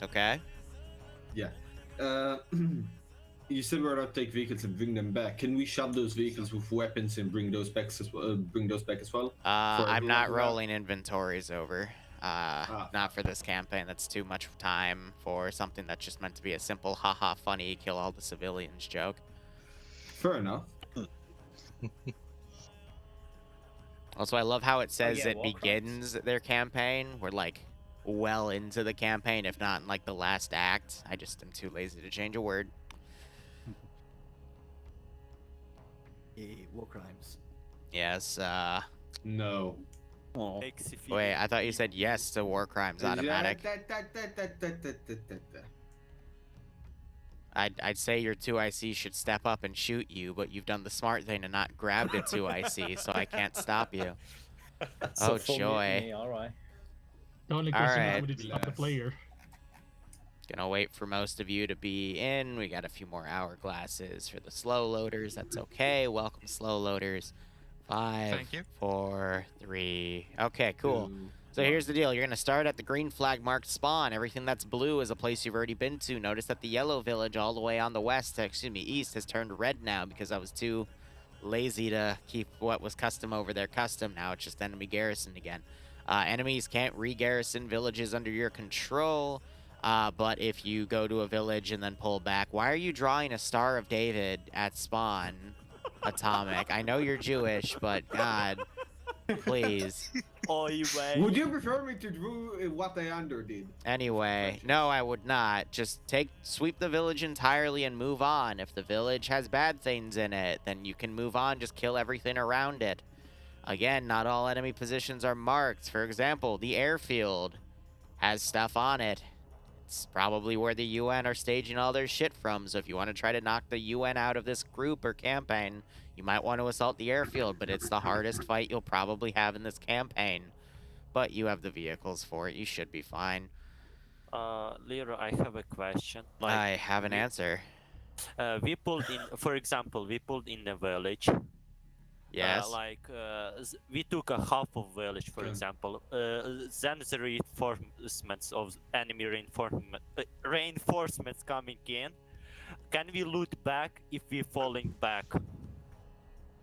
Okay. Yeah. You said we're not take vehicles and bring them back. Can we shut those vehicles with weapons and bring those back as well? I'm not rolling inventories over. Not for fuck. this campaign. That's too much time for something that's just meant to be a simple haha funny kill all the civilians joke. Fair enough. Also, I love how it says it begins their campaign. We're like well into the campaign, if not in like the last act. I just am too lazy to change a word. War crimes. Yes, No. Oh. Wait, I thought you said yes to war crimes automatic. I'd say your 2IC should step up and shoot you, but you've done the smart thing and not grabbed a 2IC, so I can't stop you. So Oh, joy. All right. The only question is, would it stop the player? Gonna wait for most of you to be in. We got a few more hourglasses for the slow loaders. That's okay. Welcome, slow loaders. 5, 4, 3. Okay, cool. So here's the deal. You're going to start at the green flag marked spawn. Everything that's blue is a place you've already been to. Notice that the yellow village all the way on the east has turned red now because I was too lazy to keep what was custom over there custom. Now it's just enemy garrison again. Enemies can't re-garrison villages under your control. But if you go to a village and then pull back, why are you drawing a Star of David at spawn, Atomic? I know you're Jewish, but God, please. Would you prefer me to do what I did? Anyway, no, I would not. Just sweep the village entirely and move on. If the village has bad things in it, then you can move on. Just kill everything around it. Again, not all enemy positions are marked. For example, the airfield has stuff on it. It's probably where the UN are staging all their shit from, so if you want to try to knock the UN out of this group or campaign, you might want to assault the airfield, but it's the hardest fight you'll probably have in this campaign. But you have the vehicles for it. You should be fine. Liru, I have a question. I have an answer. We pulled in, for example, we pulled in a village. Yes. We took a half of village, for example. Then the reinforcements of enemy reinforcements coming in. Can we loot back if we're falling back?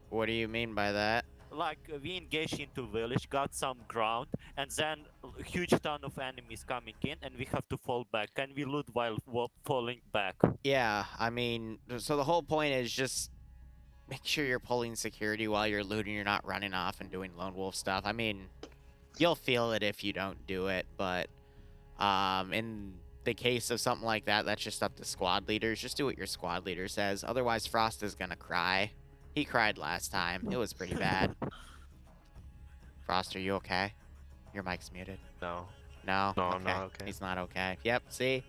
What do you mean by that? Like we engaged into village, got some ground, and then a huge ton of enemies coming in, and we have to fall back. Can we loot while falling back? Yeah, I mean, so the whole point is just make sure you're pulling security while you're looting. You're not running off and doing lone wolf stuff. I mean, you'll feel it if you don't do it, but in the case of something like that, that's just up to squad leaders. Just do what your squad leader says. Otherwise, Frost is gonna cry. He cried last time. It was pretty bad. Frost, are you okay? Your mic's muted. No. No? No, okay. I'm not okay. He's not okay. Yep, see?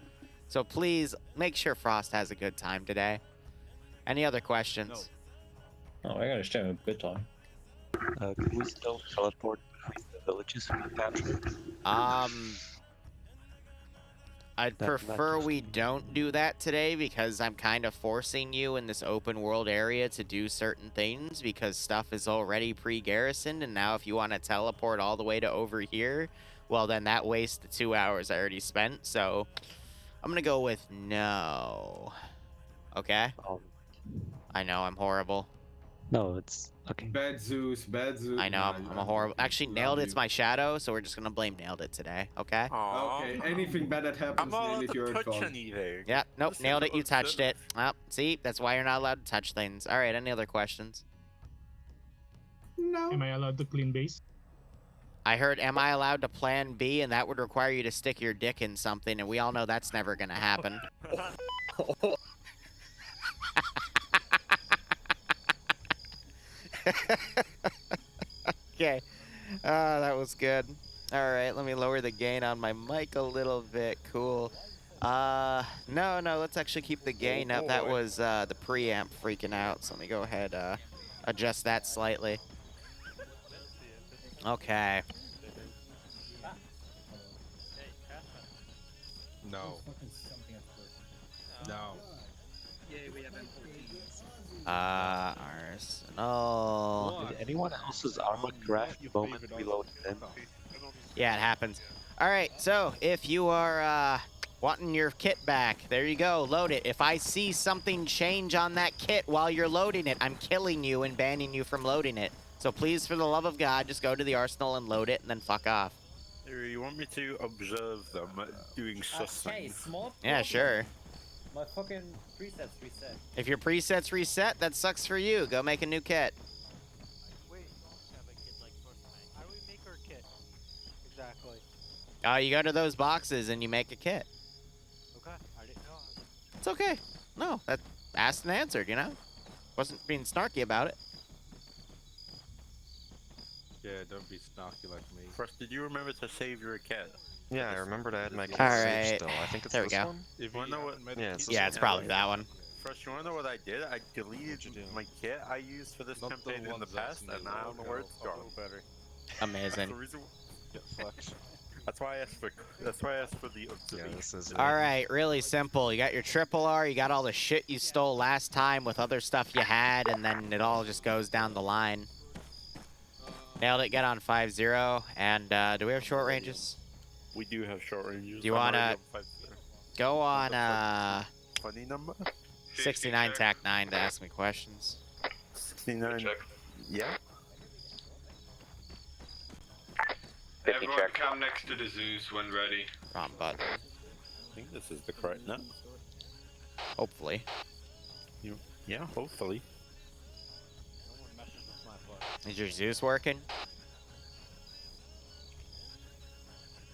So please, make sure Frost has a good time today. Any other questions? No. Oh, I gotta show him a good time. Can we still teleport between the villages if we can? I'd prefer we don't do that today because I'm kind of forcing you in this open world area to do certain things because stuff is already pre-garrisoned, and now if you want to teleport all the way to over here, well then that wastes the 2 hours I already spent, so I'm gonna go with no. Okay? I know, I'm horrible. No, it's okay. Bad Zeus, bad Zeus. I know, I'm a horrible... Actually, Nailed It's my shadow, so we're just gonna blame Nailed It today, okay? Okay, anything bad that happens, Nailed It, your fault. Yeah, nope, Nailed It, you touched it. Well, see, that's why you're not allowed to touch things. Alright, any other questions? No. Am I allowed to clean base? I heard, am I allowed to plan B? And that would require you to stick your dick in something, and we all know that's never gonna happen. Okay. That was good. Alright, let me lower the gain on my mic a little bit. Cool. No, let's actually keep the gain up. That was the preamp freaking out. So let me go ahead, adjust that slightly. Okay. No. No. Arsenal. Did anyone else's armor crash the moment we loaded in? Yeah, it happens. Alright, so if you are Wanting your kit back. There you go. Load it. If I see something change on that kit while you're loading it, I'm killing you and banning you from loading it. So please, for the love of God, just go to the arsenal and load it and then fuck off. You want me to observe them doing something? Hey, small Yeah, problem. sure. My fucking presets reset. If your presets reset, that sucks for you. Go make a new kit. We don't have a kit like first man. How do we make our kit? Exactly. You go to those boxes and you make a kit. Okay, I didn't know. It's okay. No, that asked and answered, you know? Wasn't being snarky about it. Yeah, don't be snarky like me. First, did you remember to save your cat? Yeah, I remember to add my kit Alright. save still. I think it's There we this go. one. If Wanna you know what- haven't made Yeah, a it's kit, Yeah, it's probably that one. First, you wanna know what I did? I deleted What'd you do? my kit I used for this not campaign in the ones past, that's and I don't know where it's gone. better. That's the Amazing. reason. Get fucked. That's why I asked for. That's why I asked for the Yeah, observation. this is Alright, really simple. You got your triple R, you got all the shit you stole last time with other stuff you had, and then it all just goes down the line. Nailed it, get on 5-0. And do we have short ranges? We do have short ranges. Do you I'm wanna- already on 5-0. Go on Funny number? 69 TAC 9 to ask me questions. 69. Yeah. Everyone come next to the Zeus when ready. Wrong button. I think this is the correct number. Hopefully. Yeah, hopefully. No one messes with my butt. Is your Zeus working?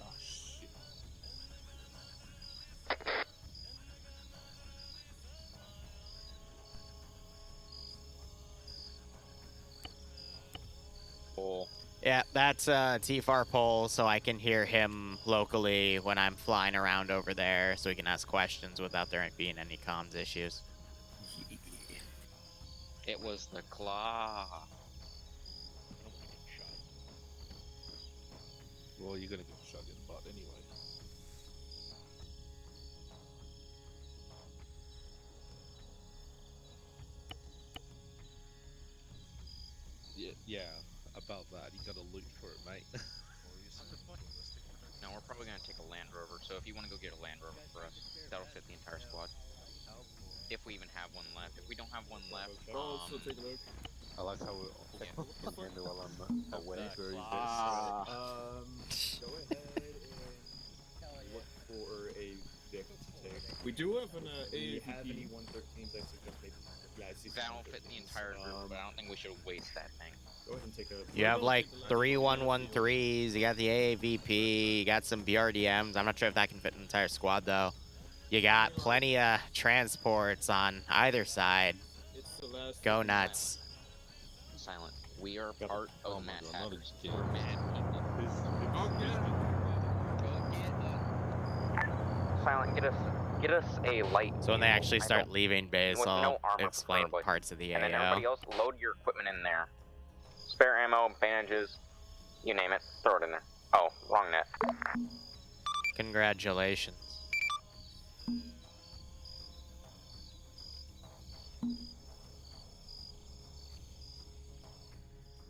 Oh shit. full. Yeah, that's a TFAR poll, so I can hear him locally when I'm flying around over there, so he can ask questions without there being any comms issues. It was the claw. Well, you're gonna get shot in the butt anyway. Yeah, about that. You gotta loot for it, mate. No, we're probably gonna take a Land Rover, so if you want to go get a Land Rover for us, that'll fit the entire squad. If we even have one left. If we don't have one left, take a look. I like how we're while I'm away. Very Go ahead and look for a vehicle to take. We do have an Do you have any 113s? I suggest maybe. Yeah, I see some that'll fit the entire group, but I don't think we should waste that thing. Go ahead and take a. You have like 3 113s, you got the AAVP, you got some BRDMs. I'm not sure if that can fit an entire squad though. You got plenty of transports on either side. Go nuts. Silent. We are part Oh of my Mad God, not Hatters. again. We're mad people. Silent, get us a light. So when they vehicle. actually I start don't- leaving base, with no I'll armor, explain preferably. parts of the And then everybody AO. else, load your equipment in there. Spare ammo, bandages, you name it, throw it in there. Oh, wrong net. Congratulations.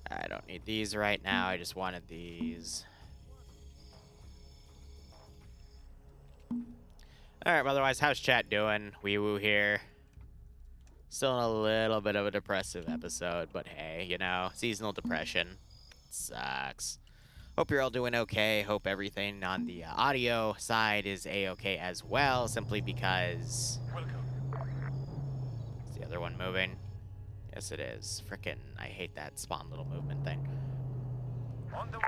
I don't need these right now, I just wanted these. Alright, otherwise, how's chat doing? Wee woo here. Still in a little bit of a depressive episode, but hey, you know, seasonal depression sucks. Hope you're all doing okay. Hope everything on the audio side is a-okay as well, simply because... Is the other one moving? Yes, it is. Frickin', I hate that spawn little movement thing. On the way.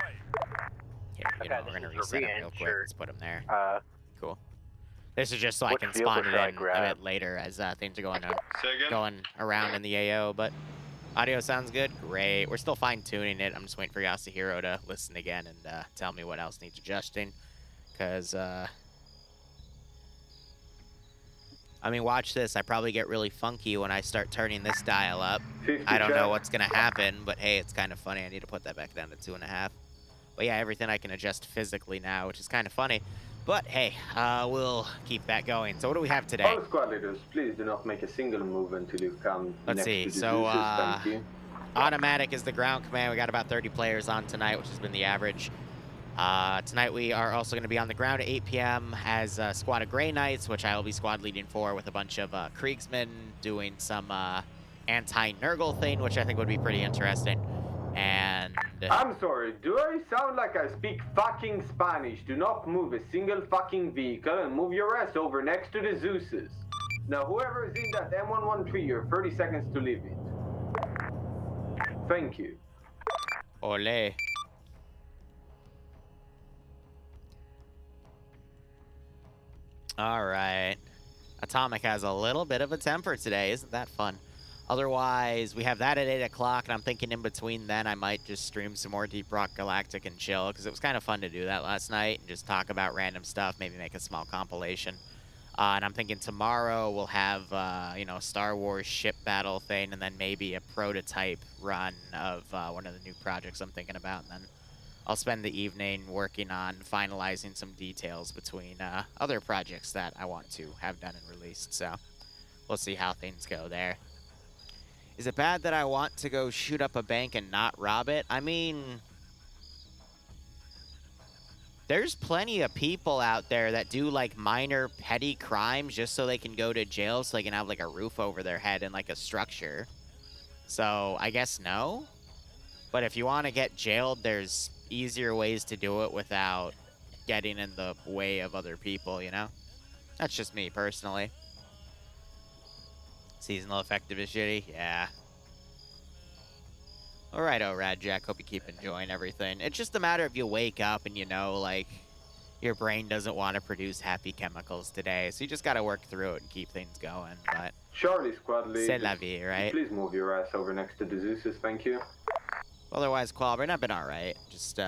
Here, you know, we're gonna reset him real quick. Let's put him there. Cool. This is just so I Which can vehicle spawn it should I in a grab? bit later as things are going on. Say again? Going around in the AO, but audio sounds good. Great. We're still fine-tuning it. I'm just waiting for Yasuhiro to listen again and tell me what else needs adjusting. Because, I mean, watch this. I probably get really funky when I start turning this dial up. I don't know what's going to happen, but hey, it's kind of funny. I need to put that back down to 2.5. But yeah, everything I can adjust physically now, which is kind of funny. But hey, we'll keep that going. So what do we have today? All squad leaders, please do not make a single move until you come Let's next see. to the So, Zeus, thank you. Automatic is the ground command. We got about 30 players on tonight, which has been the average. Tonight we are also going to be on the ground at 8 p.m. as a squad of Grey Knights, which I will be squad leading for with a bunch of Kriegsmen doing some anti-Nurgle thing, which I think would be pretty interesting. And I'm sorry, do I sound like I speak fucking Spanish? Do not move a single fucking vehicle and move your ass over next to the Zeuses. Now whoever is in that M113, you have 30 seconds to leave it. Thank you. Ole. All right. Atomic has a little bit of a temper today. Isn't that fun? Otherwise, we have that at 8 o'clock, and I'm thinking in between then I might just stream some more Deep Rock Galactic and chill, because it was kind of fun to do that last night and just talk about random stuff, maybe make a small compilation. And I'm thinking tomorrow we'll have, you know, Star Wars ship battle thing, and then maybe a prototype run of one of the new projects I'm thinking about, and then I'll spend the evening working on finalizing some details between other projects that I want to have done and released. So we'll see how things go there. Is it bad that I want to go shoot up a bank and not rob it? I mean, there's plenty of people out there that do like minor petty crimes just so they can go to jail so they can have like a roof over their head and like a structure. So I guess no. But if you want to get jailed, there's easier ways to do it without getting in the way of other people, you know? That's just me, personally. Seasonal effective is shitty? Yeah. Alright, Radjack. Hope you keep enjoying everything. It's just a matter of you wake up and you know, like, your brain doesn't want to produce happy chemicals today, so you just gotta work through it and keep things going, but... Charlie squad leader. C'est la vie, right? Please move your ass over next to the Zeuses, thank you. Otherwise, Qualbert, I've been alright. Just,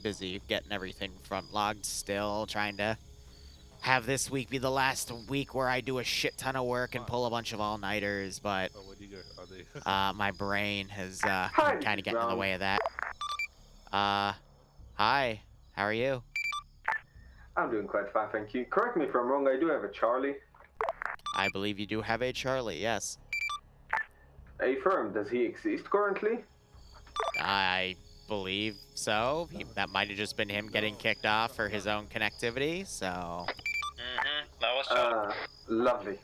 busy getting everything front logged still, trying to have this week be the last week where I do a shit ton of work and pull a bunch of all-nighters, but my brain has kind of getting in the way of that. Hi, how are you? I'm doing quite fine, thank you. Correct me if I'm wrong, I do have a Charlie. I believe you do have a Charlie, yes. A firm, does he exist currently? I believe so. That might have just been him getting kicked off for his own connectivity, so... That was Charlie. Lovely.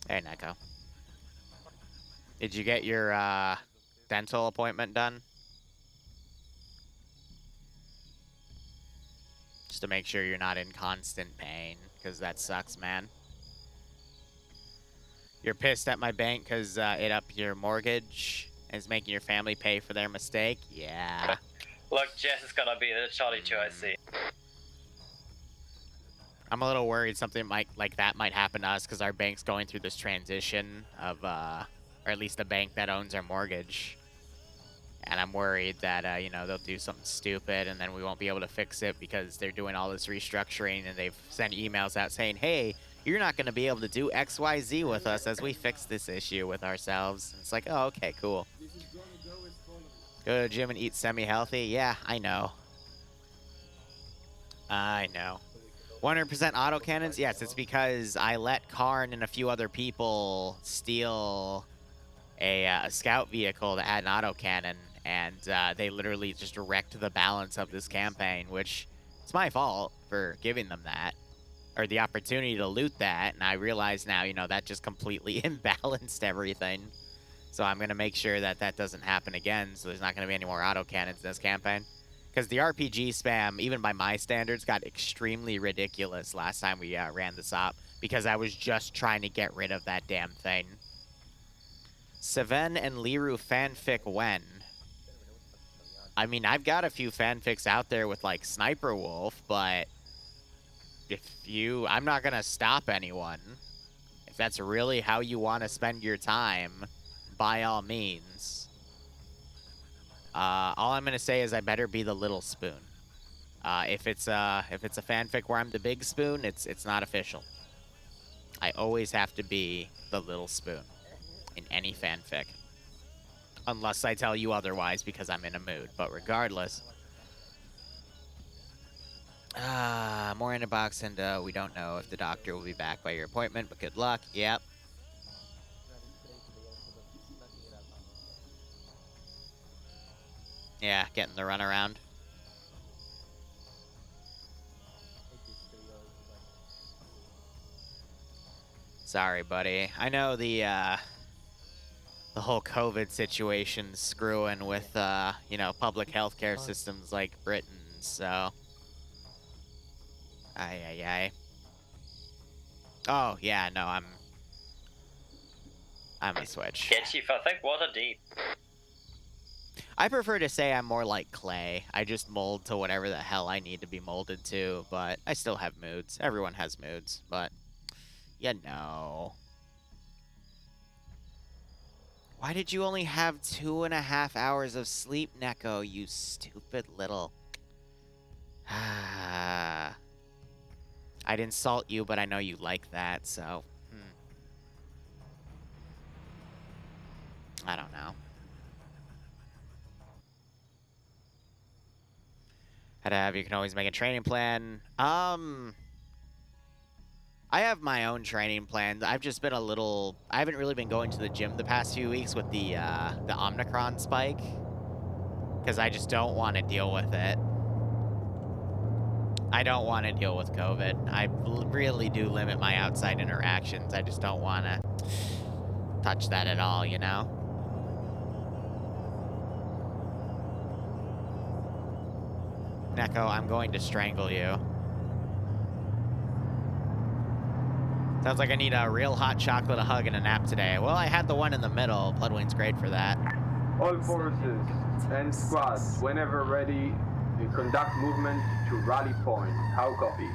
Hey, Neko. Did you get your, dental appointment done? Just to make sure you're not in constant pain, because that sucks, man. You're pissed at my bank because it upped your mortgage and is making your family pay for their mistake? Yeah. Look, Jess is gonna be the Charlie too, I see. I'm a little worried something like that might happen to us because our bank's going through this transition of, or at least the bank that owns our mortgage. And I'm worried that, you know, they'll do something stupid and then we won't be able to fix it because they're doing all this restructuring and they've sent emails out saying, hey, you're not going to be able to do XYZ with us as we fix this issue with ourselves. And it's like, oh, okay, cool. Go to the gym and eat semi-healthy? Yeah, I know. I know. 100% autocannons? Yes, it's because I let Karn and a few other people steal a scout vehicle that had an autocannon, and they literally just wrecked the balance of this campaign, which it's my fault for giving them that, or the opportunity to loot that, and I realize now, you know, that just completely imbalanced everything. So I'm going to make sure that that doesn't happen again, so there's not going to be any more autocannons in this campaign. Because the RPG spam, even by my standards, got extremely ridiculous last time we ran this op, because I was just trying to get rid of that damn thing. Seven and Liru fanfic when? I mean, I've got a few fanfics out there with, like, Sniper Wolf, but if you... I'm not going to stop anyone. If that's really how you want to spend your time, by all means. All I'm going to say is I better be the little spoon. If it's a fanfic where I'm the big spoon, it's not official. I always have to be the little spoon in any fanfic. Unless I tell you otherwise because I'm in a mood. But regardless. More in a box, and we don't know if the doctor will be back by your appointment, but good luck. Yep. Yeah, getting the runaround. Sorry, buddy. I know the whole COVID situation's screwing with, you know, public healthcare systems like Britain, so. Ay. Oh, yeah, no, I'm a Switch. Yeah, Chief, I think water deep. I prefer to say I'm more like clay. I just mold to whatever the hell I need to be molded to, but I still have moods. Everyone has moods, but you know. Why did you only have 2.5 hours of sleep, Neko, you stupid little... I'd insult you, but I know you like that, so... I don't know. You can always make a training plan. I have my own training plans. I've just been I haven't really been going to the gym the past few weeks with the Omicron spike. Because I just don't want to deal with it. I don't want to deal with COVID. I really do limit my outside interactions. I just don't want to touch that at all, you know? Neko, I'm going to strangle you. Sounds like I need a real hot chocolate, a hug, and a nap today. Well, I had the one in the middle. Bloodwing's great for that. All forces and squads, whenever ready, conduct movement to rally point. How copy?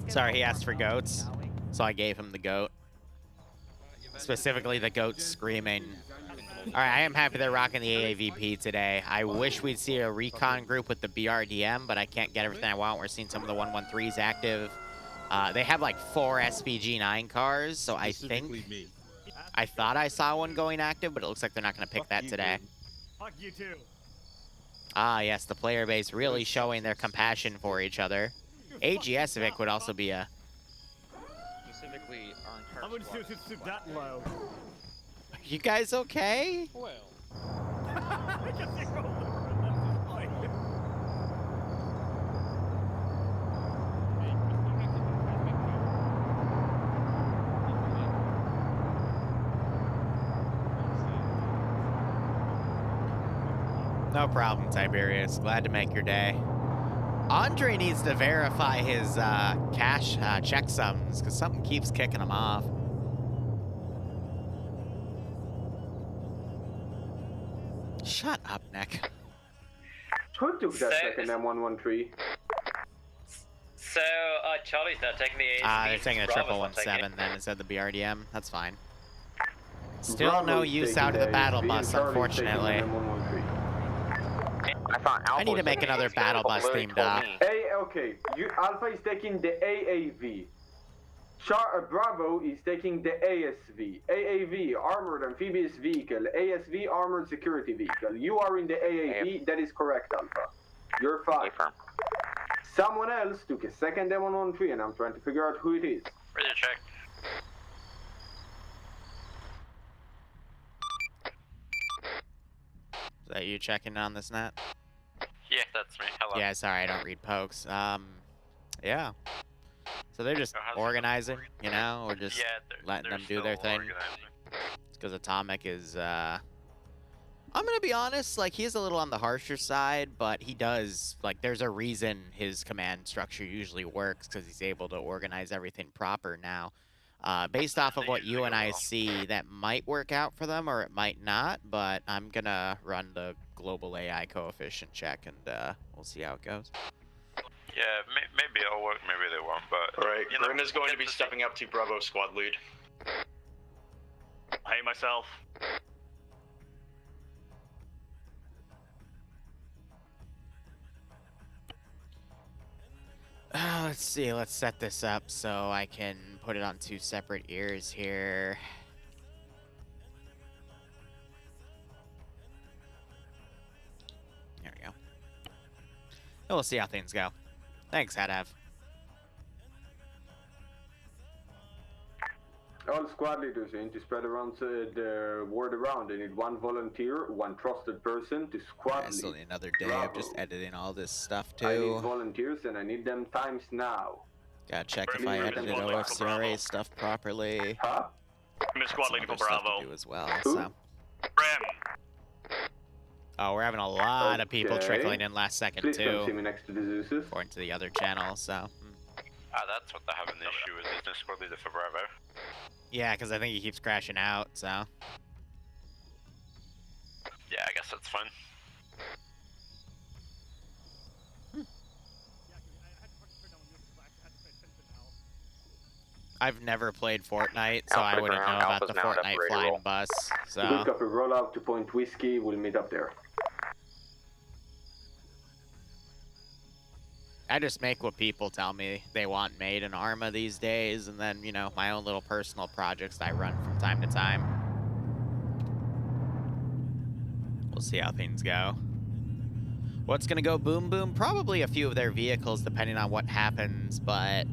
Sorry, he asked for goats, so I gave him the goat. Specifically, the goat screaming. All right, I am happy they're rocking the AAVP today. I wish we'd see a recon group with the BRDM, but I can't get everything I want. We're seeing some of the 113s active. They have like 4 SPG-9 cars, so I think... I thought I saw one going active, but it looks like they're not going to pick that today. Fuck you too. Ah, yes, the player base really showing their compassion for each other. AGS Vic would also be a... Specifically, our entire I'm gonna see if it's that low. You guys okay? Well. No problem, Tiberius. Glad to make your day. Andre needs to verify his cash checksums, because something keeps kicking him off. Shut up, Nick. Who took that second M113? So, Charlie's not taking the ASB. They're taking a Bravo's not 117 then instead of the BRDM. That's fine. Still Bravo's no use out of the battle ASB, bus, and Charlie's unfortunately. taking M113. I need to make another battle bus themed up. Okay, Alpha is taking the AAV. Bravo is taking the ASV. AAV, Armored Amphibious Vehicle. ASV, Armored Security Vehicle. You are in the AAV, that is correct, Alpha. You're fine. Someone else took a second M113 and I'm trying to figure out who it is. Ready to check. Is that you checking on this net? Yeah, that's me. Hello. Yeah, sorry, I don't read pokes. Yeah. So they're just organizing, you know, or just letting them do their thing. Because Atomic is, I'm gonna be honest, like, he's a little on the harsher side, but he does, like, there's a reason his command structure usually works, because he's able to organize everything proper now. Based off of what you and I see, that might work out for them, or it might not, but I'm gonna run the global AI coefficient check, and we'll see how it goes. Yeah, maybe it'll work, maybe they won't, but... Alright, Grim is going to be stepping up to Bravo squad lead. Hey, myself. Let's see, let's set this up so I can put it on 2 separate ears here. There we go. And we'll see how things go. Thanks, Hadav. All squad leaders need to spread around the word around. I need one volunteer, one trusted person to squad I still lead. need another day Bravo. of just editing all this stuff I need too. volunteers and I need them times now. Gotta check if Please I let them edited know. OFCRA stuff properly. Huh? Miss Got Squad some leading for other stuff Bravo. to do as well. Who? So. Rem. Oh, we're having a lot of people Okay. trickling in last second Please come see too, me next to the Zeus's. according to the other channel. So. That's what they're having the issue with, is the squad leader for Bravo. Yeah, because I think he keeps crashing out. So. Yeah, I guess that's fine. I've never played Fortnite, so I wouldn't know about the Fortnite flying bus. So. Good copy. Roll out to Point Whiskey. We'll meet up there. I just make what people tell me they want made in Arma these days, and then, you know, my own little personal projects I run from time to time. We'll see how things go. What's gonna go boom boom? Probably a few of their vehicles, depending on what happens, but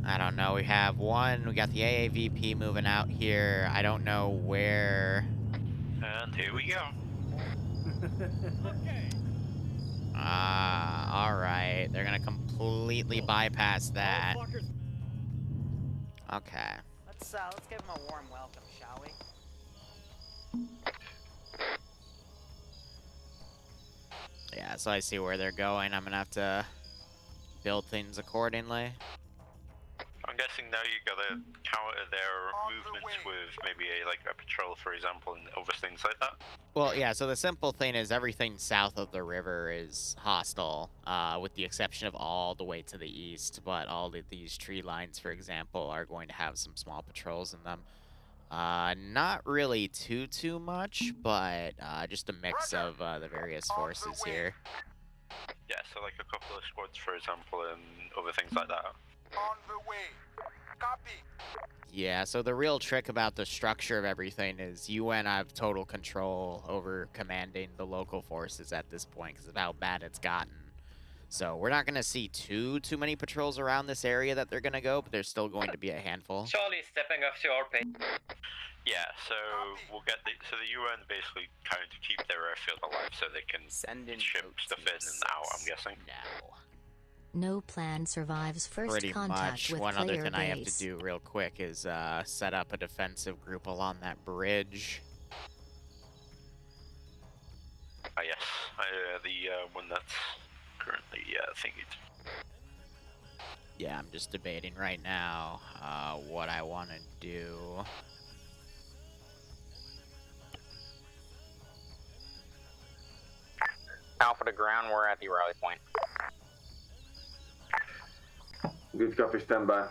I don't know. We have one. We got the AAVP moving out here. I don't know where. And here we go. All right. They're gonna completely bypass that. Okay. Let's give him a warm welcome, shall we? Yeah, so I see where they're going. I'm gonna have to build things accordingly. I'm guessing now you gotta counter their movements with maybe a patrol, for example, and other things like that. Well, yeah, so the simple thing is everything south of the river is hostile, with the exception of all the way to the east, but all of these tree lines, for example, are going to have some small patrols in them. Not really too much, but just a mix of the various forces here. Yeah, so like a couple of squads, for example, and other things like that. On the way. Copy. Yeah, so the real trick about the structure of everything is UN have total control over commanding the local forces at this point because of how bad it's gotten. So we're not going to see too many patrols around this area that they're going to go, but there's still going to be a handful. Charlie stepping up to our page. Yeah, so we'll get the UN basically trying to keep their airfield alive so they can ship stuff in and out, I'm guessing. No plan survives first Pretty contact much. with One other player thing I have base. to do real quick is set up a defensive group along that bridge. Yes, the one that's currently thinking. Yeah, I'm just debating right now what I want to do. Alpha to ground, we're at the rally point. Good copy. Stand by.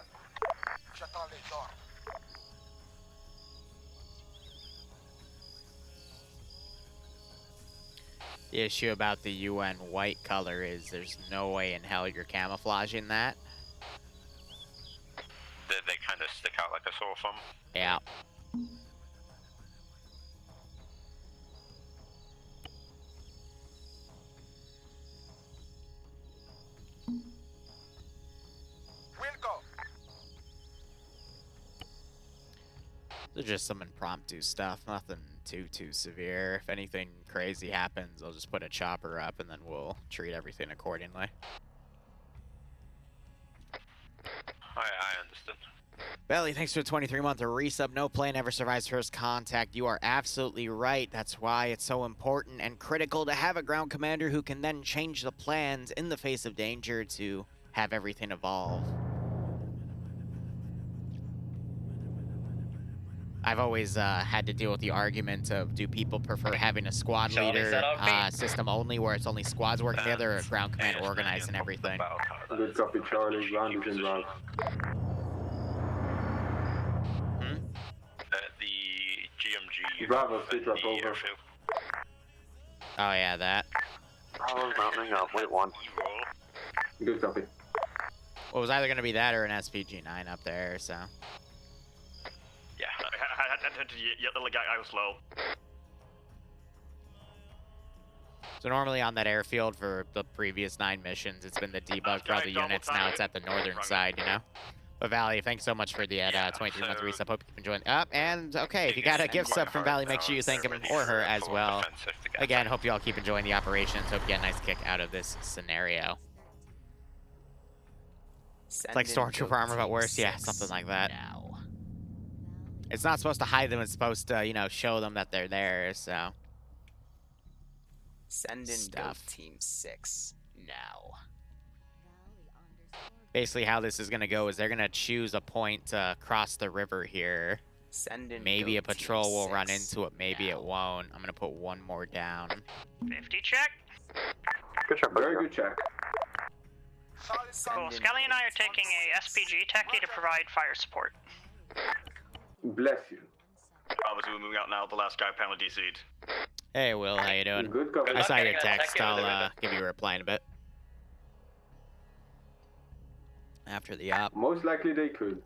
The issue about the UN white color is there's no way in hell you're camouflaging that. They kind of stick out like a sore thumb. Yeah. They're just some impromptu stuff, nothing too severe. If anything crazy happens, I'll just put a chopper up and then we'll treat everything accordingly. I understand. Belly, thanks for the 23-month resub. No plane ever survives first contact. You are absolutely right. That's why it's so important and critical to have a ground commander who can then change the plans in the face of danger to have everything evolve. I've always had to deal with the argument of, do people prefer having a squad leader system only, where it's only squads working together, or a ground command organized and everything? Good copy, Charlie. Ground is in route. The GMG. Bravo, sit up over. Airfield. Oh yeah, that. Bravo's mounting up. Wait, one. Good copy. Well, it was either going to be that or an SPG-9 up there, so. Yeah, I was slow. So normally on that airfield for the previous 9 missions, it's been the debug for other units. Now it's at the northern side, you know? But Valley, thanks so much for the 23-month resub. Hope you can join up. And okay, if you got a gift sub from Valley, make sure you thank him or her as well. Again, hope you all keep enjoying the operations. Hope you get a nice kick out of this scenario. It's like Stormtrooper armor, but worse. Yeah, something like that. It's not supposed to hide them. It's supposed to, you know, show them that they're there. So. Send in Goat Team 6 now. Basically, how this is going to go is they're going to choose a point to cross the river here. Send in maybe Goat a patrol Team will 6 run into it. Maybe now. it won't. I'm going to put one more down. 50 check. Good check, Very good check. Cool. Skelly and I are taking a SPG techie to provide fire support. Bless you. Obviously, we're moving out now. The last guy penalty DC'd. Hey, Will, how you doing? Good cover. I saw your text. I'll give you a reply in a bit. After the op. Most likely they could.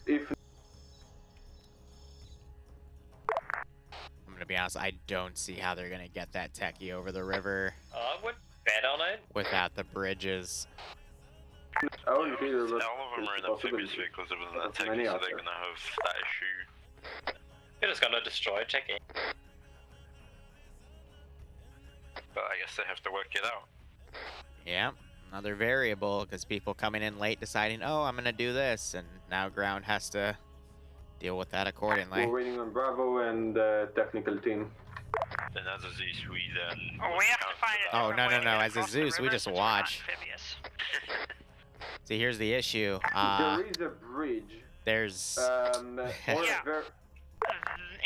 If I'm gonna be honest, I don't see how they're gonna get that techie over the river I would bet on it. without the bridges. I wouldn't say there was All of them are in amphibious vehicles other than that techie, so they're gonna have that issue. You're just gonna destroy Techie. But I guess they have to work it out. Yeah, another variable, because people coming in late deciding, oh, I'm gonna do this, and now ground has to deal with that accordingly. we're waiting on Bravo and technical team. Then as a Zeus, we then... We have to find a Oh, different no, way no, to no. get As a across the Zeus, we river just since we're not watch. amphibious. See, here's the issue. There is a bridge. There's...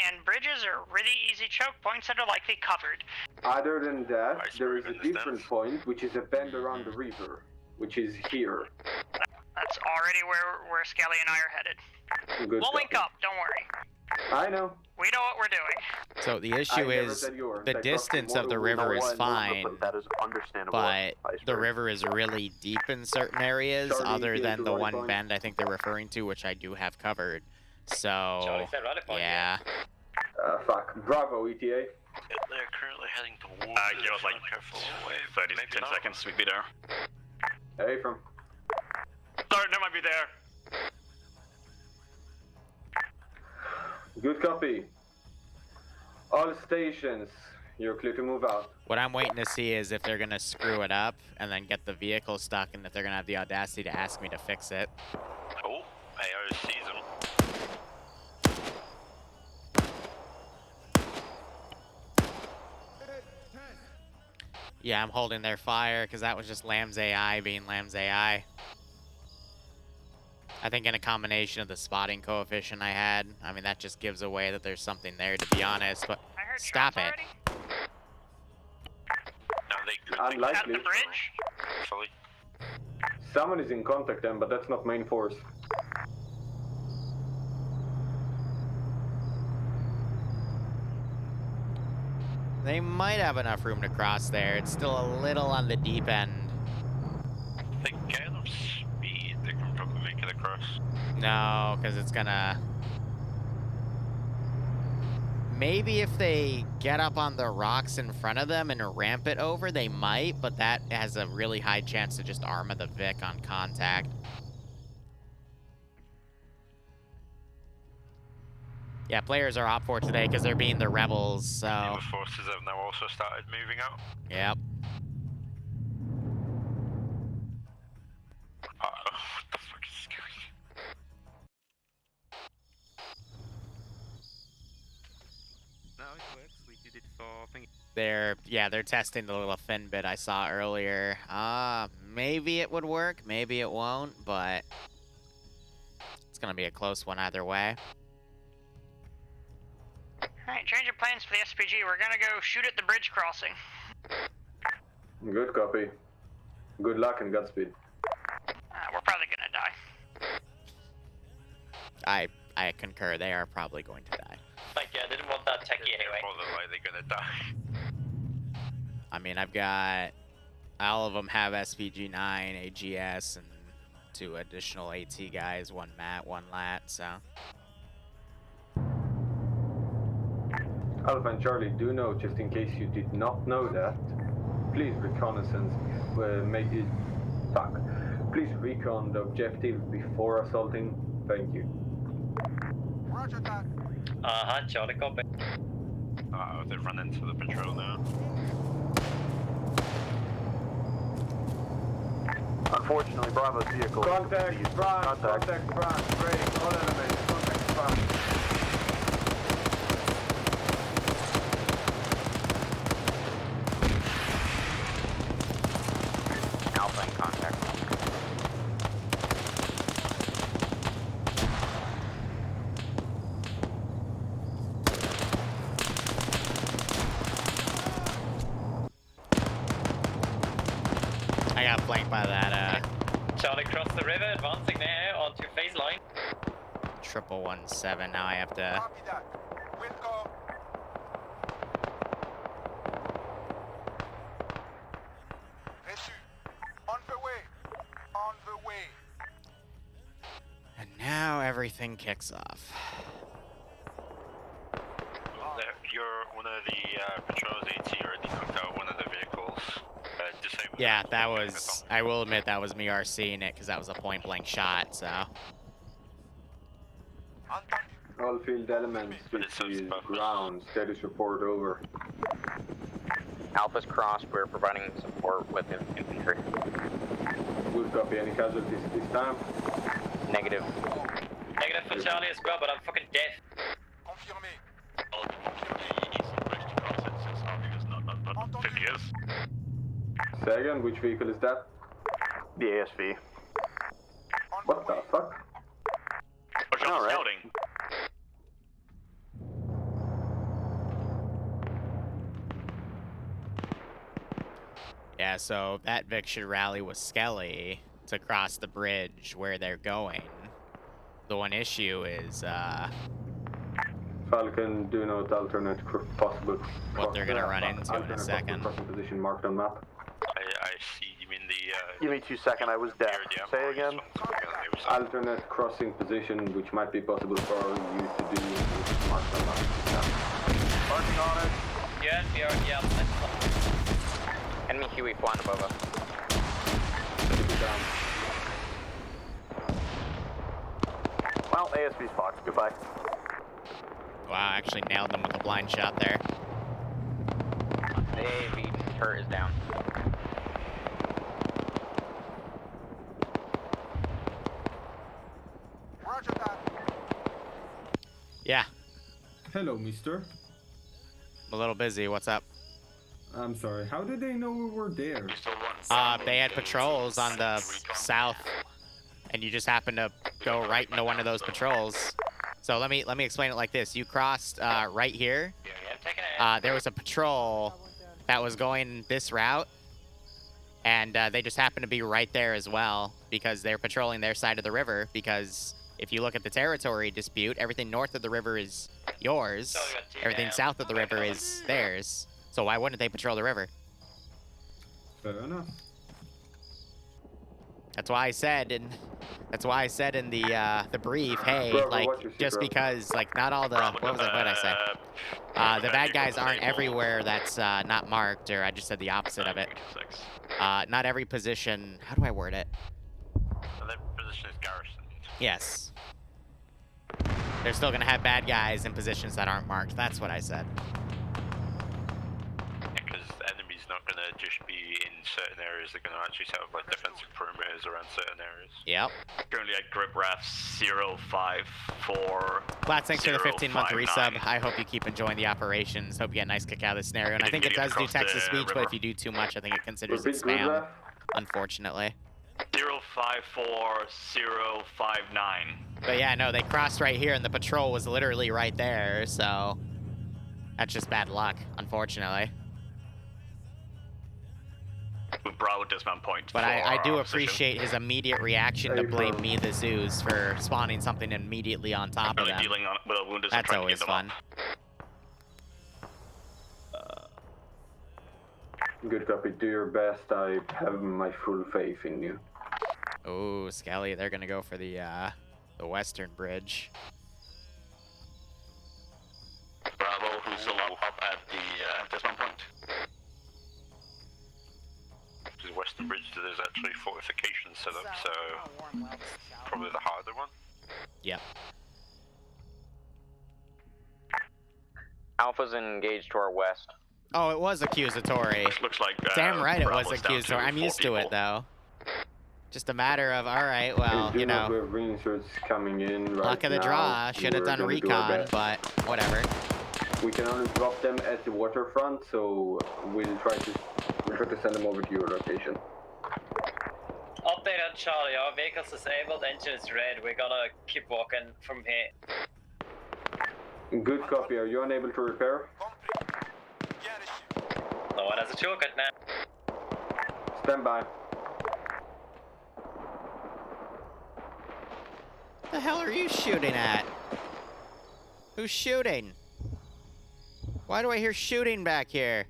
And bridges are really easy choke points that are likely covered. Other than that, there is a different point, which is a bend around the river, which is here. That's already where Skelly and I are headed. Good we'll link copy. up, don't worry. I know. We know what we're doing. So the issue is the distance of the river is fine, That is understandable. but the river is really deep in certain areas other than the one bend I think they're referring to, which I do have covered. So, yeah. Fuck. Bravo, ETA. They're currently heading towards Give us like 30, 10 seconds, we'd be there. Hey, from. Sorry, they might be there. Good copy. All stations, you're clear to move out. What I'm waiting to see is if they're going to screw it up and then get the vehicle stuck, and if they're going to have the audacity to ask me to fix it. Oh, AO sees them. Yeah, I'm holding their fire because that was just Lamb's AI being Lamb's AI. I think in a combination of the spotting coefficient I had, I mean, that just gives away that there's something there, to be honest, but stop it. Unlikely. At the bridge? Fully. Someone is in contact then, but that's not main force. They might have enough room to cross there. It's still a little on the deep end. They get enough speed, they can probably make it across. No, because it's gonna... Maybe if they get up on the rocks in front of them and ramp it over, they might, but that has a really high chance to just armor the Vic on contact. Yeah, players are op for today because they're being the rebels, so... The forces have now also started moving out. Yep. What the fuck is going on? No, it works. We did it for... They're testing the little fin bit I saw earlier. Maybe it would work, maybe it won't, but... It's gonna be a close one either way. Alright, change of plans for the SPG. We're gonna go shoot at the bridge crossing. Good copy. Good luck and Godspeed. We're probably gonna die. I concur, they are probably going to die. Thank you, I didn't want that techie anyway. More than likely they're gonna die. I mean, I've got... All of them have SPG-9, AGS, and 2 additional AT guys, 1 mat, 1 lat, so... Alpha and Charlie do know, just in case you did not know that, please reconnaissance. Make it. Fuck. Please recon the objective before assaulting. Thank you. Roger that. Charlie, copy. They've run into the patrol now. Unfortunately, Bravo's vehicle. Contact France. Contact France. Ready. All elements. Contact France. Alpha in contact. I got flanked by that, Charlie, cross the river, advancing now onto phase line. 1117. Now I have to. Copy that. Wilco. Reçu. On the way. On the way. And now everything kicks off. One of the patrols AT already knocked out one of the vehicles. Disabled. Yeah, that was. I will admit that was me RCing it because that was a point blank shot. So. All field elements to ground. Status report over. Alpha's crossed. We're providing support with infantry. Good copy. Any casualties this time? Negative. Negative for Charlie as well, but I'm fucking dead. Confirmé. Say again, which vehicle is that? The ASV. What the fuck? Scouting. Yeah, so that Vic should rally with Skelly to cross the bridge where they're going. The one issue is Falcon, do note alternate possible. what they're gonna run into in a second. Crossing position marked on map. I see. You mean the? Give me 2 seconds. I was dead. Say again. Alternate crossing position, which might be possible for you to do, which is marked on map. Working on it. Yeah, we are, yeah. Enemy Huey flying above us. Well, ASV's fucked. Goodbye. Wow, I actually nailed them with a blind shot there. The AAV turret is down. Roger that. Yeah, Hello, mister. I'm a little busy. What's up? I'm sorry. How did they know we were there? They had patrols on the south, and you just happened to go right into one of those patrols. So let me explain it like this. You crossed right here. There was a patrol that was going this route, and they just happened to be right there as well because they're patrolling their side of the river. Because if you look at the territory dispute, everything north of the river is yours. Everything south of the river is theirs. So why wouldn't they patrol the river? Fair enough. That's why I said in the brief, hey, Bravo, like watch your just seatbelt. because like not all the what did I say? The bad guys aren't everywhere that's not marked, or I just said the opposite of it. Not every position. How do I word it? That position is garrisoned. Yes. They're still gonna have bad guys in positions that aren't marked. That's what I said. Because the enemy's not gonna just be in certain areas. They're gonna actually set up like defensive perimeters around certain areas. Yep. Currently at grip RAF 054. Glad thanks for the 15-month resub. I hope you keep enjoying the operations. Hope you get a nice kick out of this scenario. And I think it does do text-to-speech, but if you do too much, I think it considers it spam, unfortunately. 054059. But yeah, no, they crossed right here, and the patrol was literally right there, so that's just bad luck, unfortunately. Bravo dismount point. But I do appreciate his immediate reaction to blame me, the Zeus, for spawning something immediately on top of them. Dealing with a wounded. That's always fun. Good copy. Do your best. I have my full faith in you. Oh, Skelly, they're gonna go for the western bridge. Bravo, who's up at the dismount point? fortification set up, so probably the harder one. Yep. Alpha's engaged to our west. Oh, it was accusatory. Looks like Damn right it was Bravo's down accusatory. to I'm 4 used to it people. though. Just a matter of, all right, well, We you do not know, have reinserts coming in right luck of the now. draw. Should have We're done gonna do our recon, best. but whatever. We can only drop them at the waterfront, so we'll try to send them over to your location. Update on Charlie, our vehicle's disabled, engine is red. We're gonna keep walking from here. Good copy. Are you unable to repair? No one has a toolkit now. Stand by. What the hell are you shooting at? Who's shooting? Why do I hear shooting back here?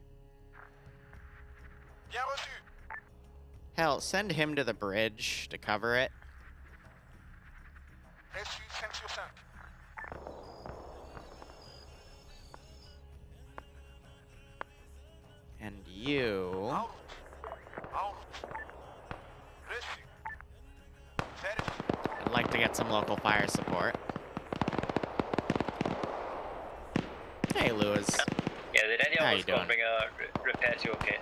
Hell, send him to the bridge to cover it. And you... I'd like to get some local fire support. Hey, Lewis. Yeah, did any How of you us go doing? bring a repair toolkit?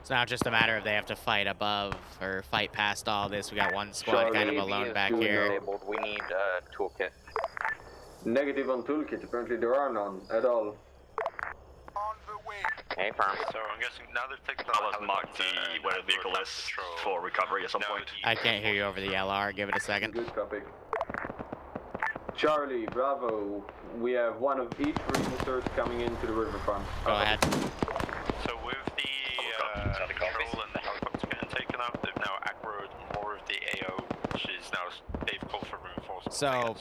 It's now just a matter of they have to fight above or fight past all this. We got one squad kind of alone back here. Disabled. We need a toolkit. Negative on toolkit. Apparently there are none at all. Hey, firm. So I'm guessing now they've taken I'll have marked the where the vehicle is for recovery at some point. I can't hear you over the LR. Give it a second. Good copy. Charlie, Bravo, we have one of each reinserts coming into the riverfront. Go ahead. So with the patrol and the helicopters getting taken out, they've now aggroed more of the AO, which is now they've called for reinforcements. So,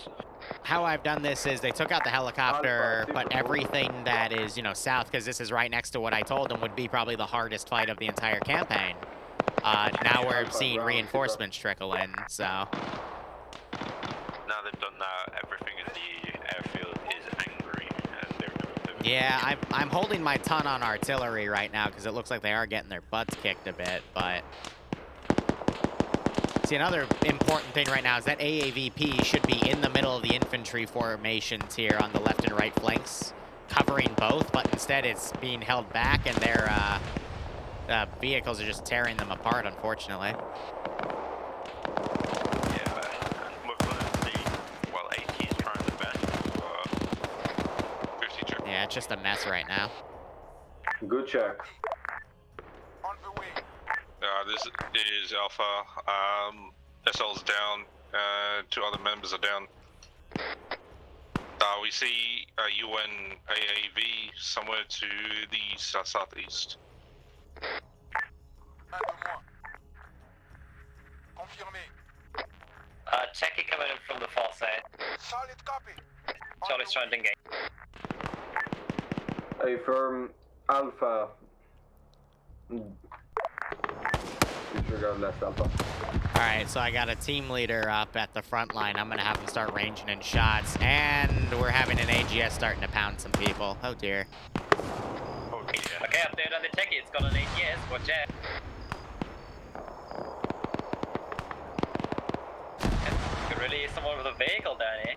how I've done this is they took out the helicopter, but everything that is, you know, south, because this is right next to what I told them would be probably the hardest fight of the entire campaign. Now we're seeing reinforcements trickle in, so... Now they've done that, everything in the airfield is angry, and they're moving. Yeah, I'm holding my ton on artillery right now, because it looks like they are getting their butts kicked a bit, but... See, another important thing right now is that AAVP should be in the middle of the infantry formations here on the left and right flanks, covering both, but instead it's being held back, and their vehicles are just tearing them apart, unfortunately. Yeah, it's just a mess right now. Good check. This is Alpha. SL's down. 2 other members are down. We see a UN AAV somewhere to the southeast. Checky coming in from the far side. Solid copy. Charlie's trying to engage. A firm Alpha. Disregard less Alpha. Alright, so I got a team leader up at the front line. I'm gonna have him start ranging in shots, and we're having an AGS starting to pound some people. Oh dear. Okay, update on the Checky. It's got an AGS. Watch out. You could really use someone with a vehicle down here.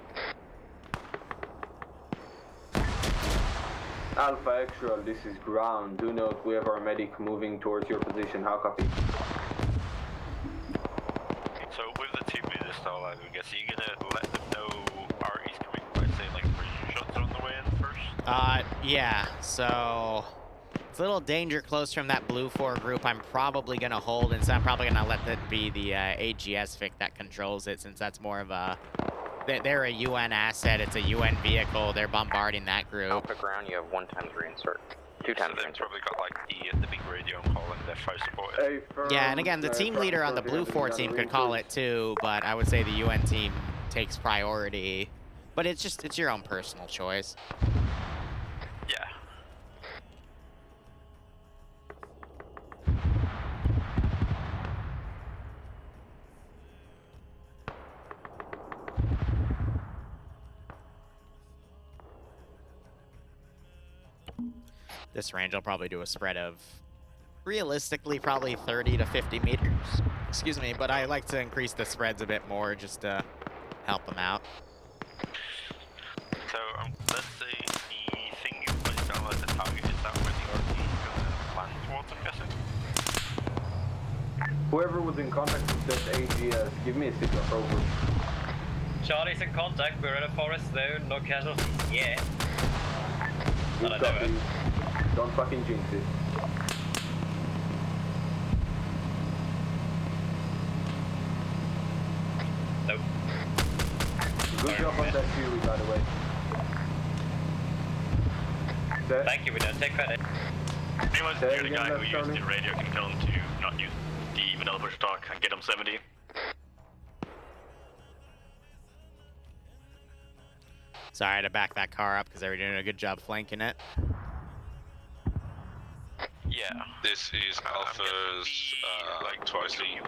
Alpha Actual, this is ground. Do note we have our medic moving towards your position. How copy? So with the team leader style, I guess you're gonna let them know RE's coming by, say like precision shots on the way in first? Yeah, so... It's a little danger close from that blue 4 group. I'm probably gonna hold, and so I'm probably gonna let that be the AGS FIC that controls it, since that's more of a... They're a UN asset, it's a UN vehicle, they're bombarding that group. Alpha ground, you have 1 times reinsert. 2 times so they've probably got like the big radio calling their fire support. Yeah, and again, the team leader on the blue 4 team could call it too, but I would say the UN team takes priority. But it's just, it's your own personal choice. Yeah. This range, I'll probably do a spread of realistically probably 30 to 50 meters. Excuse me, but I like to increase the spreads a bit more just to help them out. So let's say the thing you placed down as a target, is that where the RP is going to land towards, I'm guessing? Whoever was in contact with this AGS, give me a signal over. Charlie's in contact. We're in a forest zone. No casualties yet. Good copy. Don't fucking jinx it. Nope. Good job on that Fury, by the way. Thank you, we don't take credit. Anyone near the guy who used the radio can tell him to not use the developer stock and get him 70. Sorry to back that car up because they were doing a good job flanking it. Yeah. This is Alpha's, like twice we're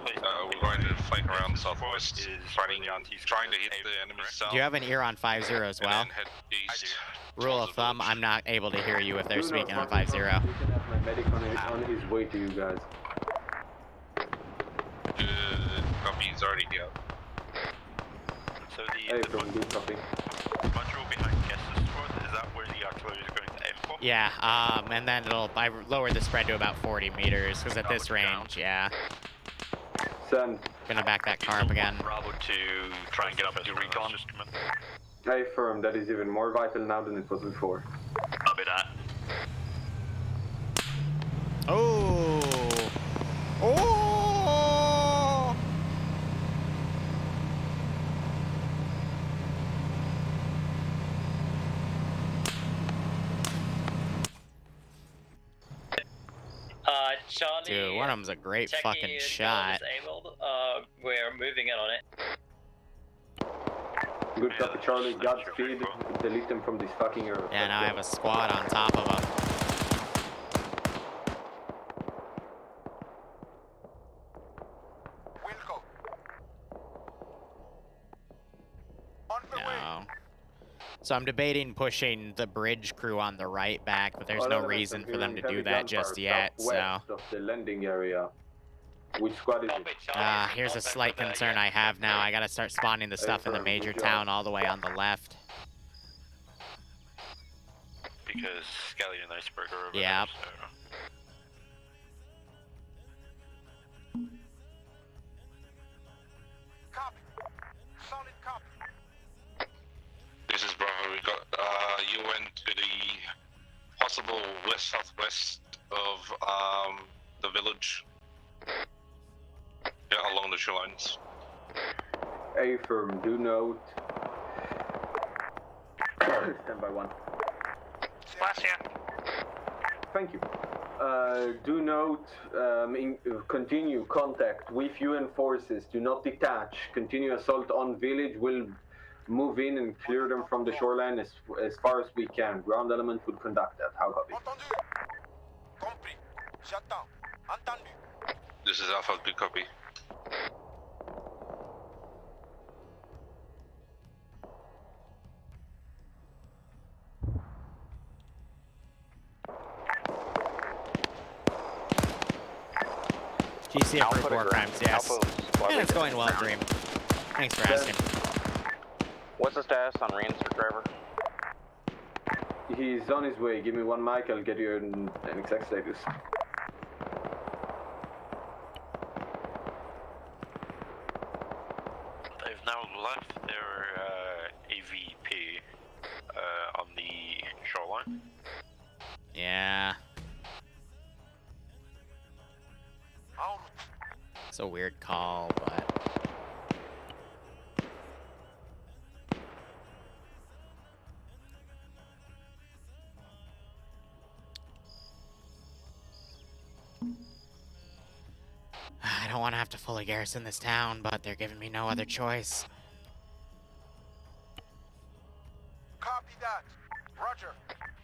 going to flank around southwest, trying to hit the enemy south. Do you have an ear on 50 as well? And then head east. Rule of thumb, I'm not able to hear you if they're speaking on 50. You can have my medic on his way to you guys. Copy, he's already here. So Hey, from good copy. module behind Kessler's squad, is that where the artillery is going to aim for? Yeah, and then I lowered the spread to about 40 meters because at this range, yeah. Send. Gonna back that car up again. Bravo to try and get up to recon. Hey, firm, that is even more vital now than it was before. Copy that. Oh! Oh! Charlie. Dude, one of them's a great Techie fucking is shot. Disabled. We're moving in on it. Good copy, Charlie. Godspeed. Delete them from this fucking earth. Yeah, now I have a squad on top of them. No. So I'm debating pushing the bridge crew on the right back, but there's no reason for them to do that just yet, so... Of the landing area. Which squad is it? Here's a slight concern I have now. I gotta start spawning the stuff in the major town all the way on the left. Because Skelly and Iceberg are over Yep. there, so... This is Bravo. We got you went to the possible west-southwest of the village. Yeah, along the shorelines. A firm, do note. Stand by one. Bless you. Thank you. Do note, continue contact with UN forces. Do not detach. Continue assault on village. We'll move in and clear them from the shoreline as far as we can. Ground element would conduct that. How copy? Shut down. Entendu. This is Alpha, good copy. GCF for war crimes, yes. And it's going well, Dream. Thanks for asking. What's the status on Rand's driver? He's on his way. Give me one mic. I'll get you an exact status. They've now left their AVP on the shoreline. Yeah. It's a weird call, but... I don't want to have to fully garrison this town, but they're giving me no other choice. Copy that. Roger.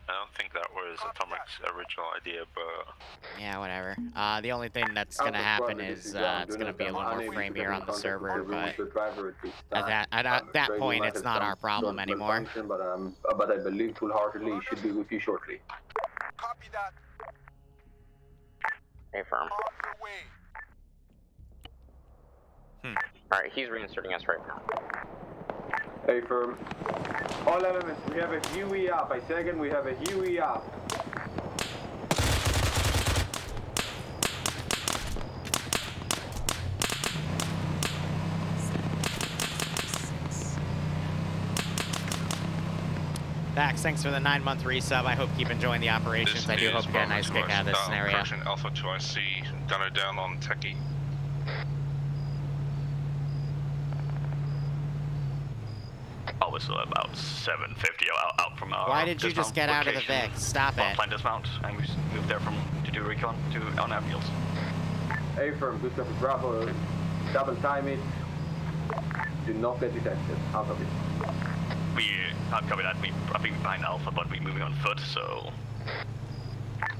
I don't think that was Atomic's original idea, but... Yeah, whatever. The only thing that's gonna happen is it's gonna be a little more framier on the server, but at that point, it's not our problem anymore. But I believe full-heartedly should be with you shortly. Copy that. Affirm. Alright, he's reinserting us right now. Affirm. All elements, we have a Huey up. I say again, we have a Huey up. Dax, thanks for the 9-month resub. I hope you keep enjoying the operations. This I do is hope you get a Bravo nice 2 kick out of this down, scenario. Correction, Alpha 2IC, gunner down on Techie. Always about 750 out from our. Why did you just get out of the location. Vic? Stop it. Plan dismount, and we moved there to do recon on airfields. Affirm, good copy, Bravo. Double time it. Do not get detected. Out of it. We can't copy that. I think behind Alpha, but we're moving on foot, so.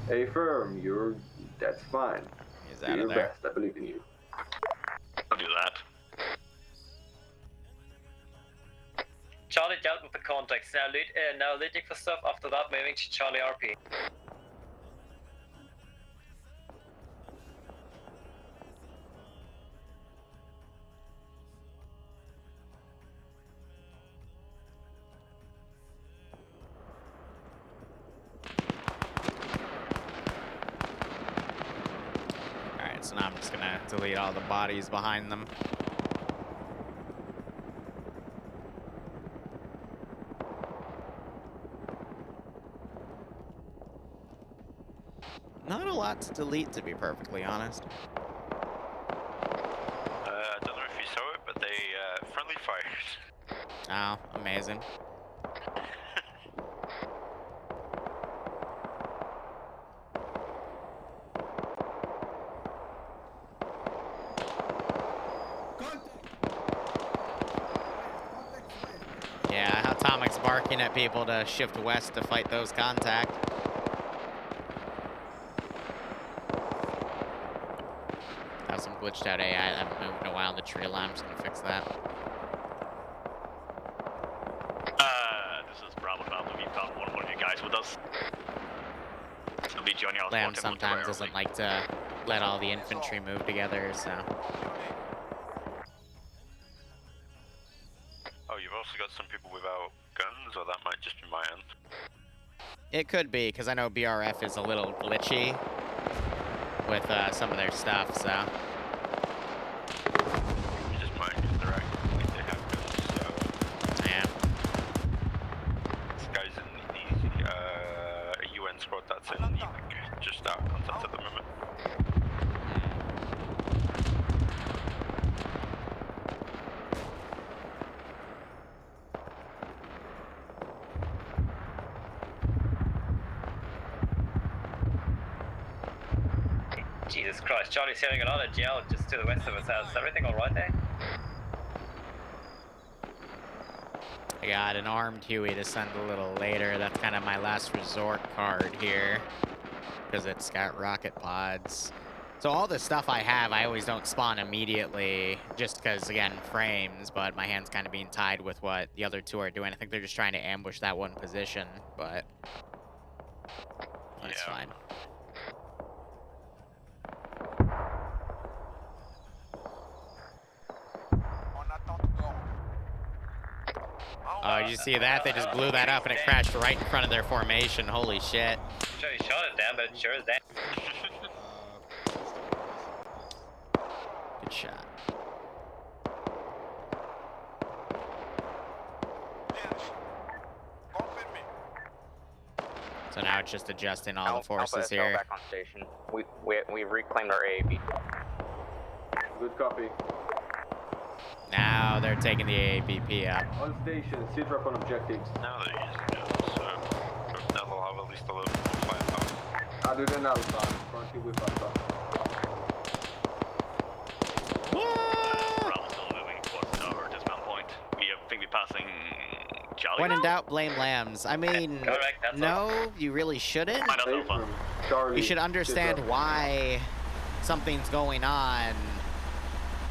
Affirm, that's fine. He's Do out your of there. best. I believe in you. I'll do that. Charlie dealt with the contacts. Now looting for stuff. After that, moving to Charlie RP. Alright, so now I'm just gonna delete all the bodies behind them. Not a lot to delete, to be perfectly honest. I don't know if you saw it, but they friendly fired. Oh, amazing. Yeah, Atomic's barking at people to shift west to fight those contact. Have some glitched out AI that haven't moved in a while in the tree line. I'm just gonna fix that. This is Bravo 12. We found one of you guys with us. It'll be Johnny Osborne. Lamb sometimes doesn't like to let all the infantry move together, so. Oh, you've also got some people without guns, or that might just be my end. It could be, because I know BRF is a little glitchy with some of their stuff, so. You just might, because they're acting like they have guns, so. Yeah. This guy's in the UN squad that's in Epic, just out of contact at the moment. Jesus Christ, Charlie's hearing another GL just to the west of us. Is everything alright there? I got an armed Huey to send a little later. That's kind of my last resort card here, because it's got rocket pods. So all the stuff I have, I always don't spawn immediately, just because, again, frames, but my hand's kind of being tied with what the other two are doing. I think they're just trying to ambush that one position, but that's fine. Oh, did you see that? They just blew that up and it crashed right in front of their formation. Holy shit. Sure, you shot it down, but it sure is down. Good shot. So now it's just adjusting all the forces Alpha here. back on station. We reclaimed our AAB. Good copy. Now they're taking the AABP up. On station, sit rep on objectives. Now they're using guns, so now they'll have at least a little more firepower. Other than Alpha, currently with Alpha. Bravo's still moving towards our dismount point. I think we're passing Charlie. When in doubt, blame lambs. I mean, Correct, that's no, you really shouldn't. You should understand why something's going on,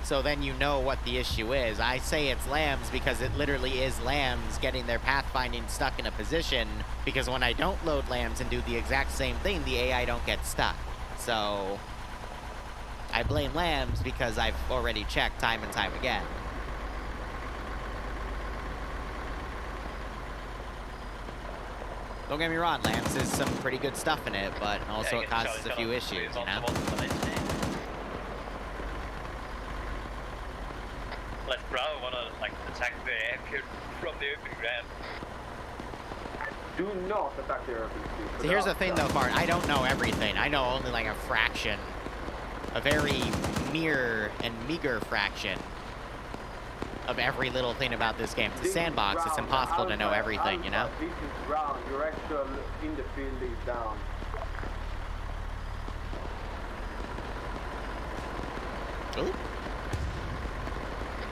so then you know what the issue is. I say it's lambs because it literally is lambs getting their pathfinding stuck in a position, because when I don't load lambs and do the exact same thing, the AI don't get stuck. So I blame Lambs because I've already checked time and time again. Don't get me wrong, Lambs is some pretty good stuff in it, but also it causes a few issues, you know? Let's Bravo wanna like attack the airfield from the open ground. Do not attack the airfield. So here's the thing though, Bart, I don't know everything. I know only like a fraction. A very mere and meager fraction of every little thing about this game. It's a sandbox, it's impossible to know everything, you know? This is ground, your actual in the field is down. Ooh.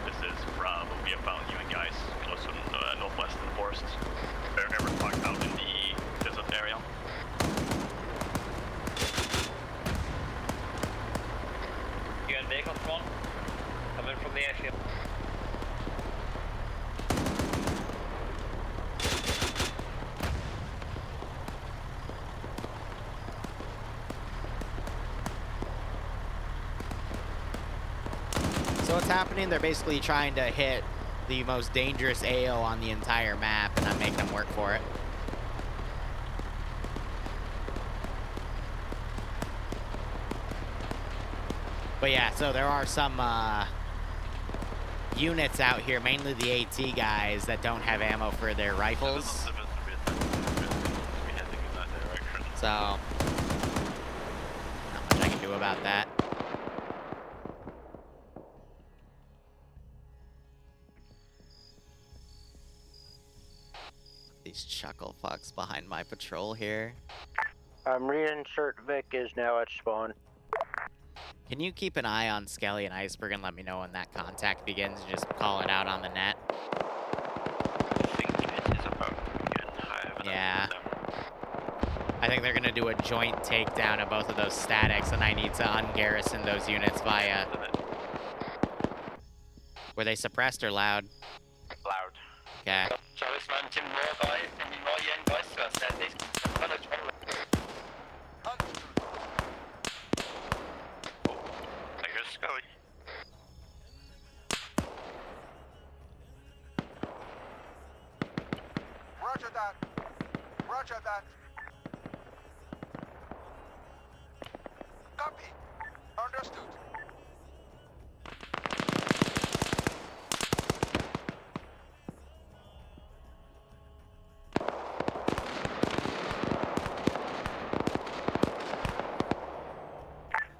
This is Bravo. We have found you and guys close to northwestern forest. They're tucked out in the desert area. You and vehicle front, coming from the airfield. So what's happening, they're basically trying to hit the most dangerous AO on the entire map, and I'm making them work for it. But yeah, so there are some units out here, mainly the AT guys, that don't have ammo for their rifles. So, not much I can do about that. These chuckle fucks behind my patrol here. Reinsert Vic is now at spawn. Can you keep an eye on Skelly and Iceberg and let me know when that contact begins? Just call it out on the net. I think it is about again. Yeah. I think they're gonna do a joint takedown of both of those statics, and I need to ungarrison those units via. Were they suppressed or loud? Loud. Okay. I guess Scully. Roger that. Roger that. Copy. Understood.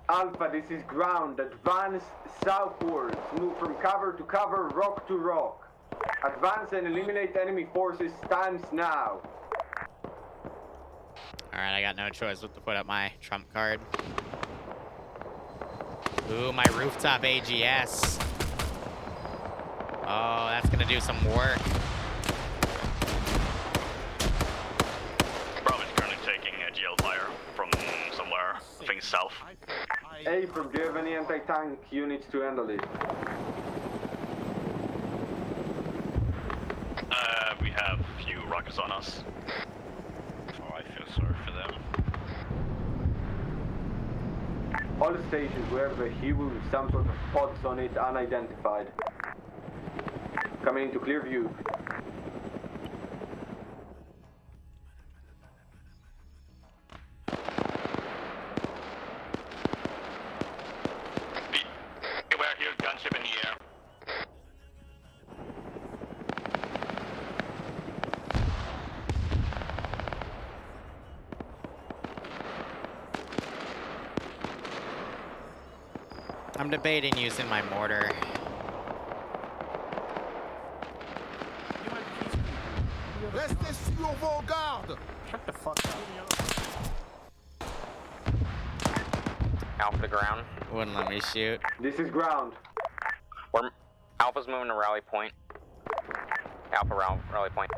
Alpha, this is ground. Advance southwards. Move from cover to cover, rock to rock. Advance and eliminate enemy forces. Times now. Alright, I got no choice but to put up my trump card. Ooh, my rooftop AGS. Oh, that's gonna do some work. Bravo's currently taking a GL fire from somewhere, I think south. April, do you have any anti-tank units to handle it? We have a few rockets on us. Oh, I feel sorry for them. All stations, we have a Hiwu, some sort of pods on it, unidentified. Coming into clear view. Beware here, gunship in the air. I'm debating using my mortar. Restez sur vos gardes. Shut the fuck up. Alpha ground. Wouldn't let me shoot. This is ground. Alpha's moving to rally point. Alpha rally point.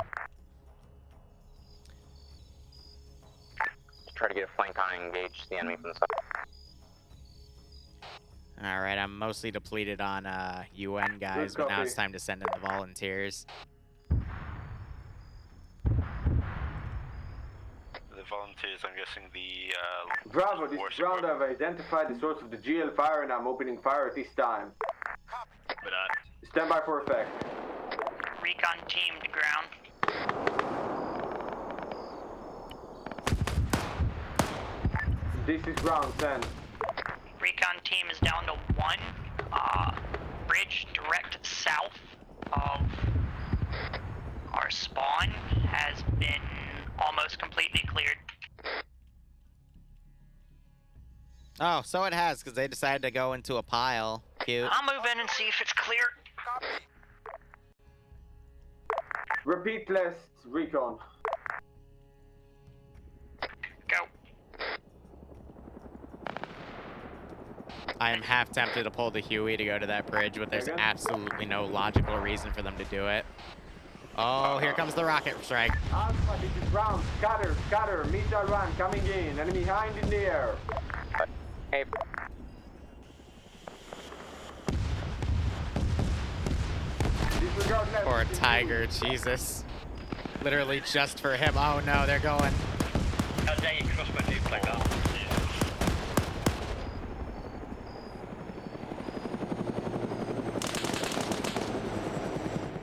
Try to get a flank on and engage the enemy from the side. Alright, I'm mostly depleted on UN guys, but now it's time to send in the volunteers. The volunteers, I'm guessing the Bravo, this is Ground. I've identified the source of the GL fire and I'm opening fire at this time. Stand by for effect. Recon team to ground. This is Ground, send. Recon team is down to 1. Bridge direct south of our spawn has been almost completely cleared. Oh, so it has, because they decided to go into a pile. Cute. I'll move in and see if it's clear. Repeat last recon. Go. I am half tempted to pull the Huey to go to that bridge, but there's absolutely no logical reason for them to do it. Oh, here comes the rocket strike. Alpha, this is Ground. Scatter, missile run coming in. Enemy behind in the air. Hey. Poor Tiger, Jesus. Literally just for him. Oh no, they're going. How dare you cross my new flag off?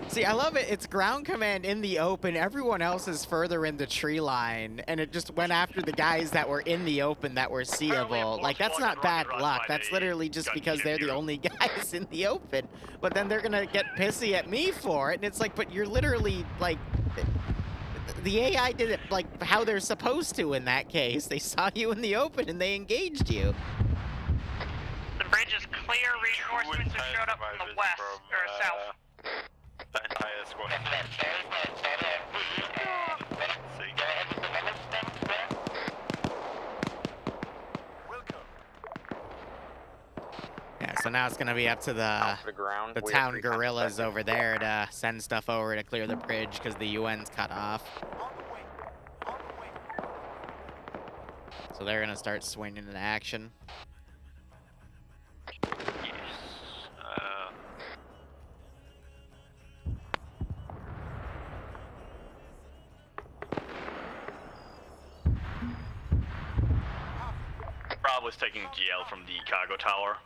See, I love it. It's ground command in the open. Everyone else is further in the tree line, and it just went after the guys that were in the open that were seeable. Like, that's not bad luck. That's literally just because they're the only guys in the open. But then they're gonna get pissy at me for it, and it's like, but you're literally, like, the AI did it, like, how they're supposed to in that case. They saw you in the open, and they engaged you. The bridge is clear. Reinforcements have showed up from the west, or south. The entire squad. Yeah, so now it's gonna be up to the town gorillas over there to send stuff over to clear the bridge because the UN's cut off. So they're gonna start swinging into action. Bravo's taking GL from the cargo tower.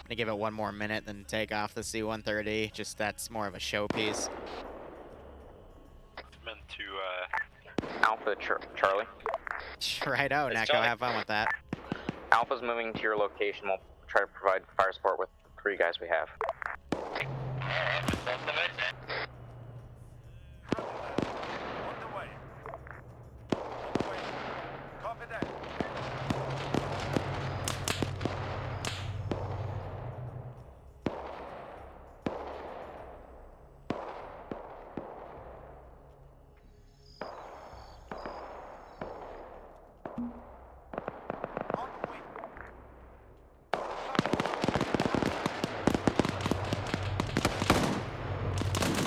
Gonna give it one more minute, then take off the C-130. Just that's more of a showpiece. Meant to Alpha Charlie. Righto, Neko, have fun with that. Alpha's moving to your location. We'll try to provide fire support with 3 guys we have.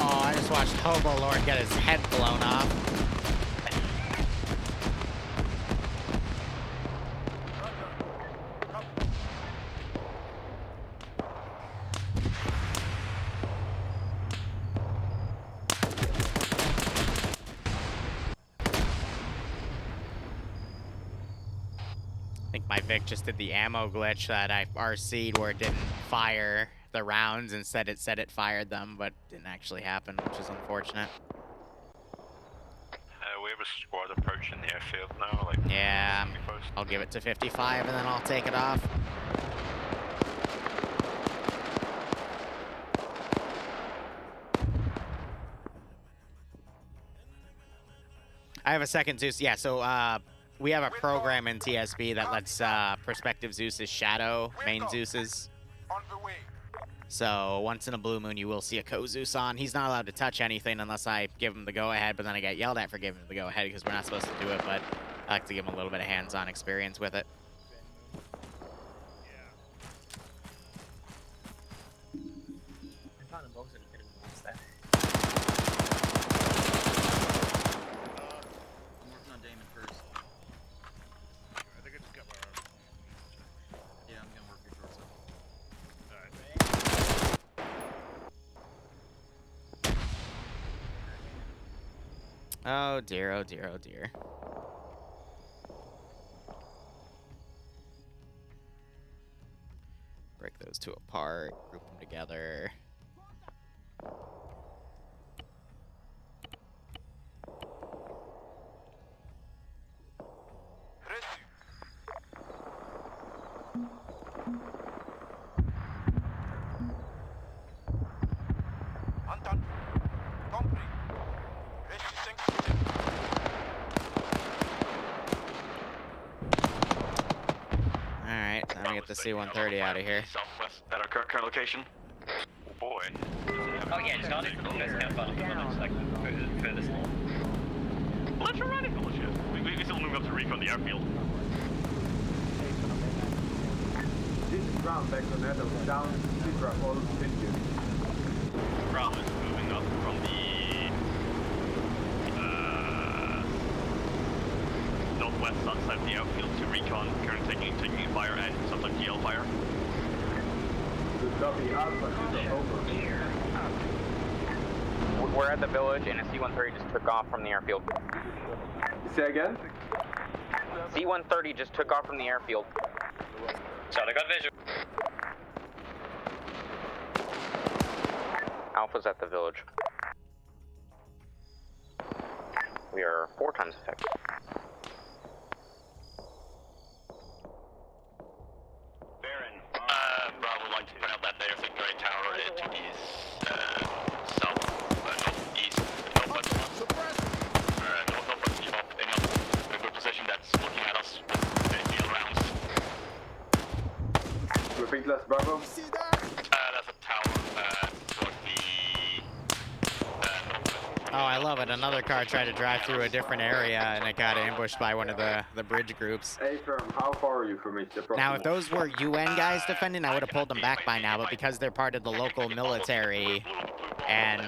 Oh, I just watched Hobo Lord get his head blown off. I think my Vic just did the ammo glitch that I RC'd where it didn't fire the rounds. Instead, it said it fired them, but didn't actually happen, which is unfortunate. we have a squad approaching the airfield now. Like, yeah, I'll give it to 55 and then I'll take it off. I have a second Zeus. Yeah, so we have a program in TSB that lets prospective Zeus's shadow main Zeus's. So once in a blue moon, you will see a co-Zeus on. He's not allowed to touch anything unless I give him the go-ahead, but then I get yelled at for giving him the go-ahead because we're not supposed to do it, but I like to give him a little bit of hands-on experience with it. Oh dear, oh dear, oh dear. Break those two apart, group them together. Alright, time to get the C-130 out of here. Southwest at our current location. Oh boy. Oh yeah, Charlie's the first camp on the village, like furthest north. Well, that's alright, village, yeah. We still move up to recon the airfield. This is ground back on Adam, down, Sidra, all continue. Ground is moving up from the northwest side of the airfield to recon, currently taking fire and sometimes GL fire. Good copy, Alpha, Sidra, over. We're at the village and a C-130 just took off from the airfield. Say again? C-130 just took off from the airfield. Charlie got visual. Alpha's at the village. We are 4 times effective. Baron, Bravo would like to point out that there's a great tower to the northeast, northwest in a good position that's looking at us with the rounds. Repeat last Bravo. That's a tower towards Oh, I love it. Another car tried to drive through a different area and it got ambushed by one of the bridge groups. Hey, firm, how far are you from it? Now, if those were UN guys defending, I would have pulled them back by now, but because they're part of the local military and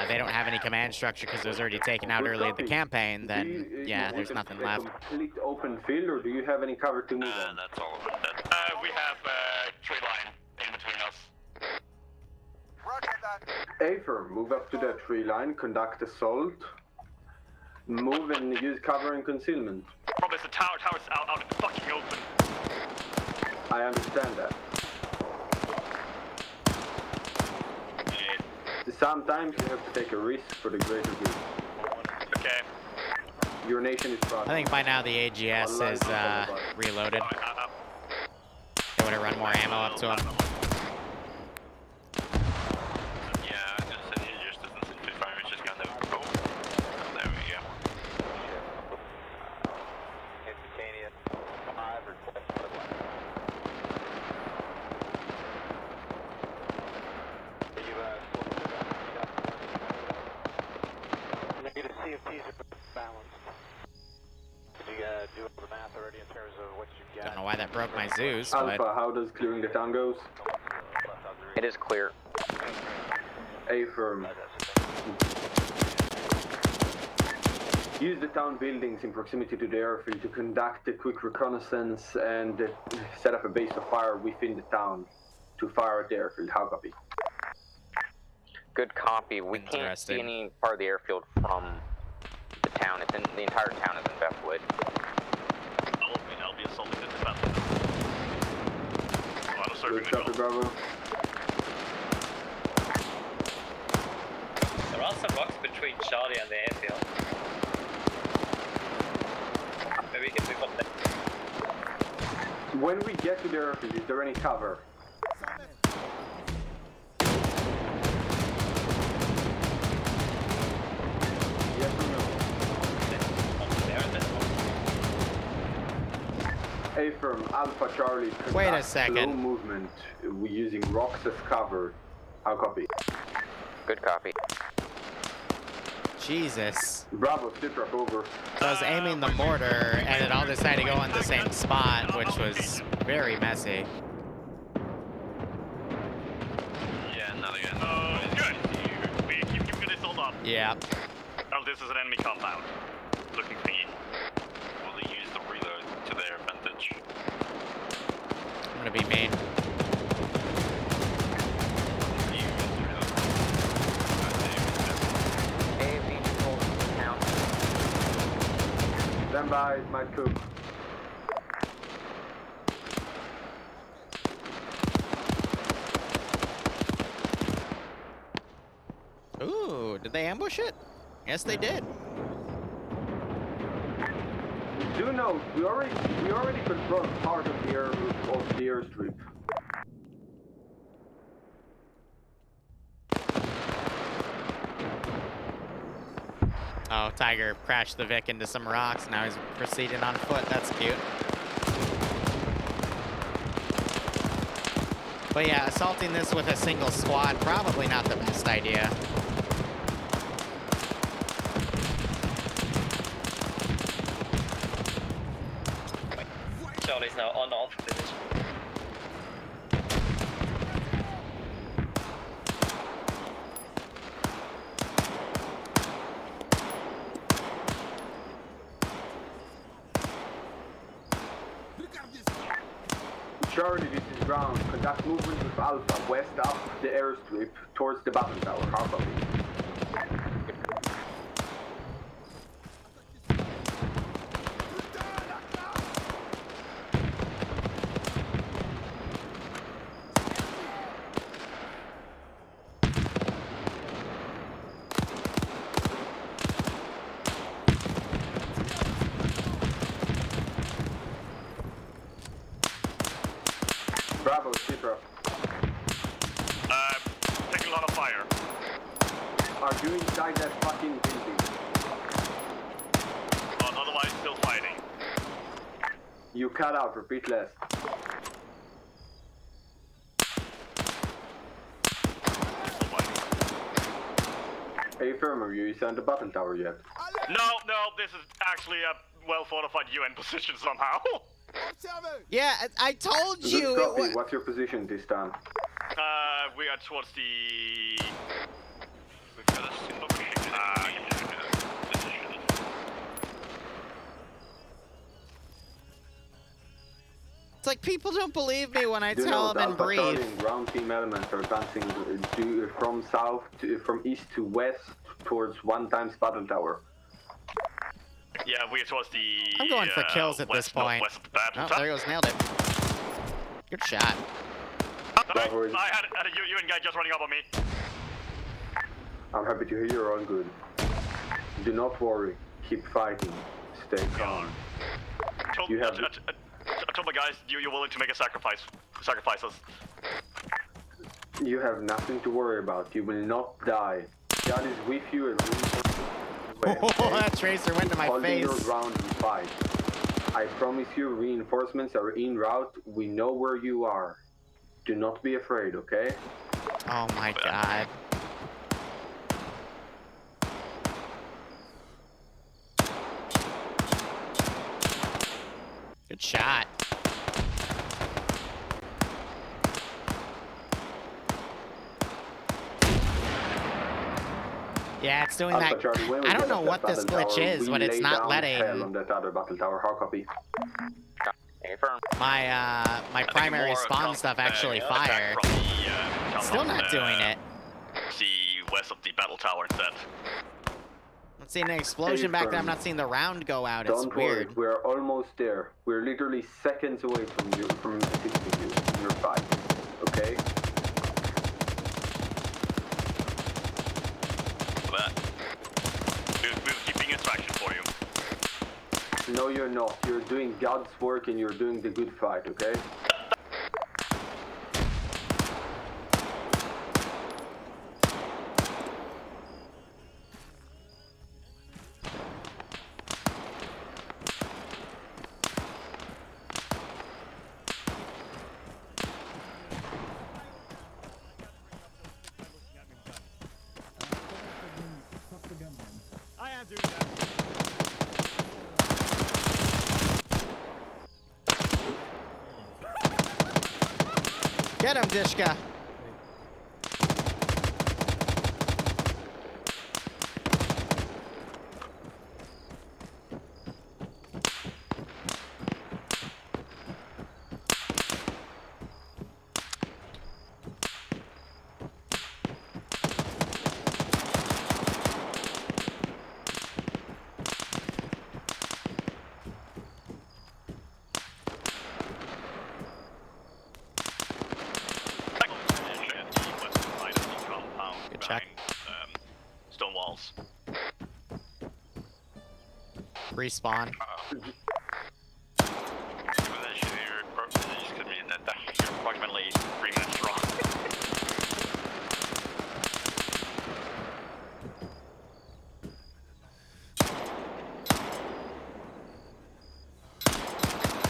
they don't have any command structure because it was already taken out early in the campaign, then, yeah, there's nothing left. Complete open field, or do you have any cover to move on? That's all of it. we have a tree line in between us. A firm, move up to that tree line, conduct assault, move and use cover and concealment. Probably the tower's out in the fucking open. I understand that. Sometimes you have to take a risk for the greater good. Okay. Your nation is proud. I think by now the AGS is reloaded. They would have run more ammo up to him. Don't know why that broke my Zeus, but... Alpha, how does clearing the town goes? It is clear. A firm. Use the town buildings in proximity to the airfield to conduct a quick reconnaissance and set up a base of fire within the town to fire at the airfield. How copy? Good copy. We can't see any part of the airfield from the town. It's in, the entire town is in Bethwood. I'll be assaulting this Bethwood. Good copy, Bravo. There are some rocks between Charlie and the airfield. Maybe we can move up there. When we get to the airfield, is there any cover? Yes or no? A firm, Alpha Charlie. Wait a second. Slow movement. We're using rocks as cover. How copy? Good copy. Jesus. Bravo, Citrap over. So I was aiming the mortar, and it all decided to go in the same spot, which was very messy. Yeah, not again. Oh, it's good. We keep this all up. Yeah. Oh, this is an enemy compound. Looking thingy. Will they use the reload to their advantage? I'm gonna be mean. Stand by, it might cook. Ooh, did they ambush it? Yes, they did. Do note, we already confirmed part of the airstrip. Oh, Tiger crashed the Vic into some rocks. Now he's proceeding on foot. That's cute. But yeah, assaulting this with a single squad, probably not the best idea. Charlie's now on Alpha position. Charlie, this is ground. Conduct movement with Alpha west up the airstrip towards the battle tower. How copy? Bravo, Citra. Taking a lot of fire. Are you inside that fucking building? Otherwise, still fighting. You cut out, repeat less. Hey, firm, are you inside the battle tower yet? No, this is actually a well-fortified UN position somehow. Yeah, I told Good you. copy. What's your position this time? We are towards the... It's like people don't believe me when I Do tell note, them in Alpha brief. Charlie and ground team elements are advancing from east to west towards 1 times battle tower. Yeah, we're towards the... I'm going for kills at this point. West of the battle. Oh, there goes, nailed it. Good shot. I had a UN guy just running up on me. I'm happy to hear you're all good. Do not worry. Keep fighting. Stay calm. I told my guys you're willing to make a sacrifice. Sacrifices. You have nothing to worry about. You will not die. God is with you and Oh, that tracer went to my face. Hold your ground and fight. I promise you, reinforcements are en route. We know where you are. Do not be afraid, okay? Oh my god. Good shot. Yeah, it's doing that. I don't know what this glitch is, but it's not letting on that other battle tower. How copy? my primary spawn stuff actually fire. Still not doing it. The west of the battle tower instead. I'm seeing an explosion back there. I'm not seeing the round go out. It's Don't worry, weird. we're almost there. We're literally seconds away from assisting you in your fight. Okay? We're keeping instruction for you. No, you're not. You're doing God's work and you're doing the good fight, okay? I am doing that. Get him, Dishka. Good check. signals. Respawn. You're approximately 3 minutes wrong.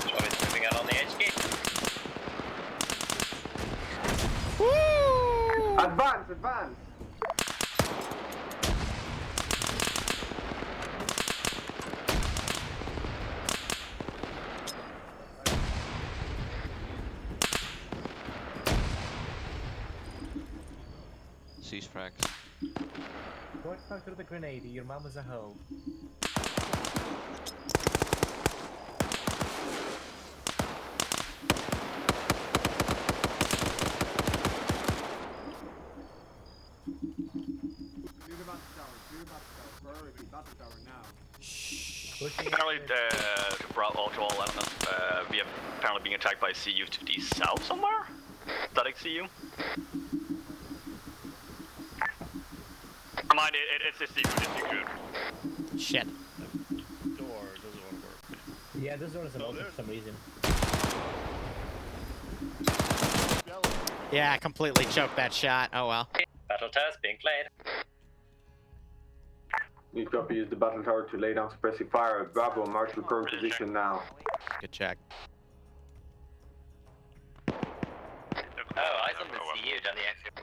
Charlie's moving out on the edge gate. Woo! Advance, advance! Cease frags. Don't fuck through the grenade, your mom is a hoe. Apparently, all to all elements, we have apparently being attacked by CU to the south somewhere? Static CU? Remind it's the good. Shit. Door doesn't want to work. Yeah, this door doesn't open for some reason. Yeah, I completely choked that shot. Oh well. Battle test being played. Need copy, use the battle tower to lay down suppressive fire. Bravo, march to current position now. Good check. Oh, eyes on the CU down the exit.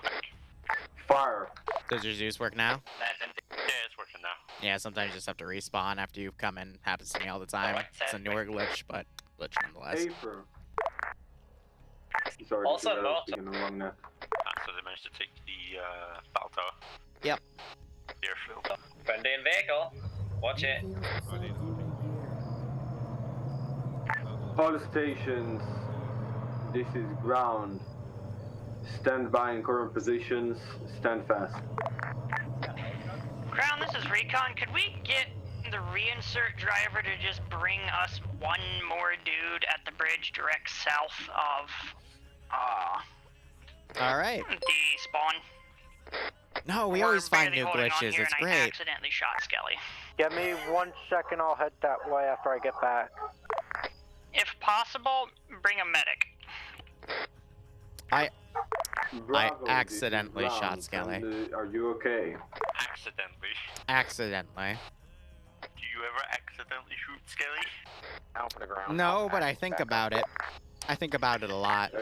Fire. Does your Zeus work now? Yeah, it's working now. Yeah, sometimes you just have to respawn after you come in. Happens to me all the time. It's a newer glitch, but glitch nonetheless. Paper. Sorry, Also, this is speaking along net. So they managed to take the battle tower. Yep. Airfield. Friendly in vehicle. Watch it. All stations, this is ground. Stand by in current positions. Stand fast. Ground, this is Recon. Could we get the reinsert driver to just bring us one more dude at the bridge direct south of, All right. the spawn? No, we always find new glitches. It's I great. accidentally shot Skelly. Give me 1 second, I'll head that way after I get back. If possible, bring a medic. I Bravo, accidentally this is shot ground. Skelly. Are you okay? Accidentally. Accidentally. Do you ever accidentally shoot Skelly? Out for the ground. No, but I think about it. I think about it a lot.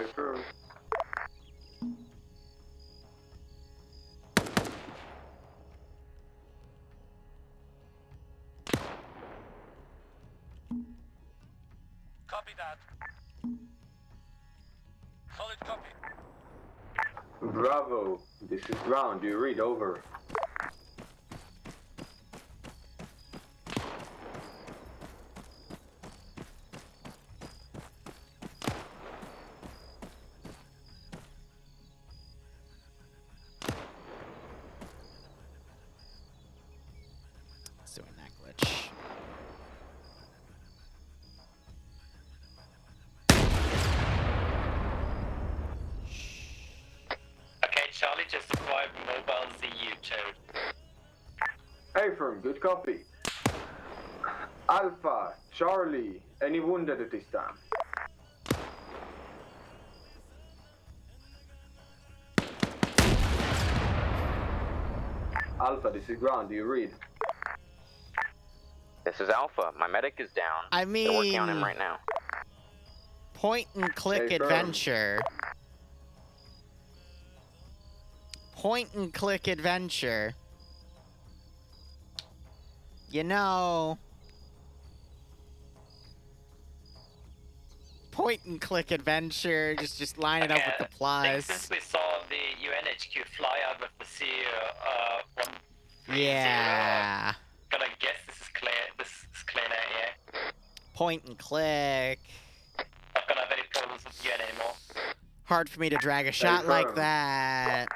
Copy that. Solid copy. Bravo, this is ground. Do you read? Over. It's doing that glitch. Okay, Charlie, just deploy mobile ZU too. Hey, firm, good copy. Alpha, Charlie, any wounded at this time? Alpha, this is ground. Do you read? This is Alpha. My medic is down. I They're working on him mean- right now. Point and click Hey, Firm. adventure. Point and click adventure. You know. Point and click adventure. Just line it up with the plus. Since we saw the UNHQ fly out with the CU, 130, Yeah. gonna guess this is clear. This is clear now, yeah. Point and click. Not gonna have any problems with the UN anymore. Hard for me to drag a shot like Firm. that.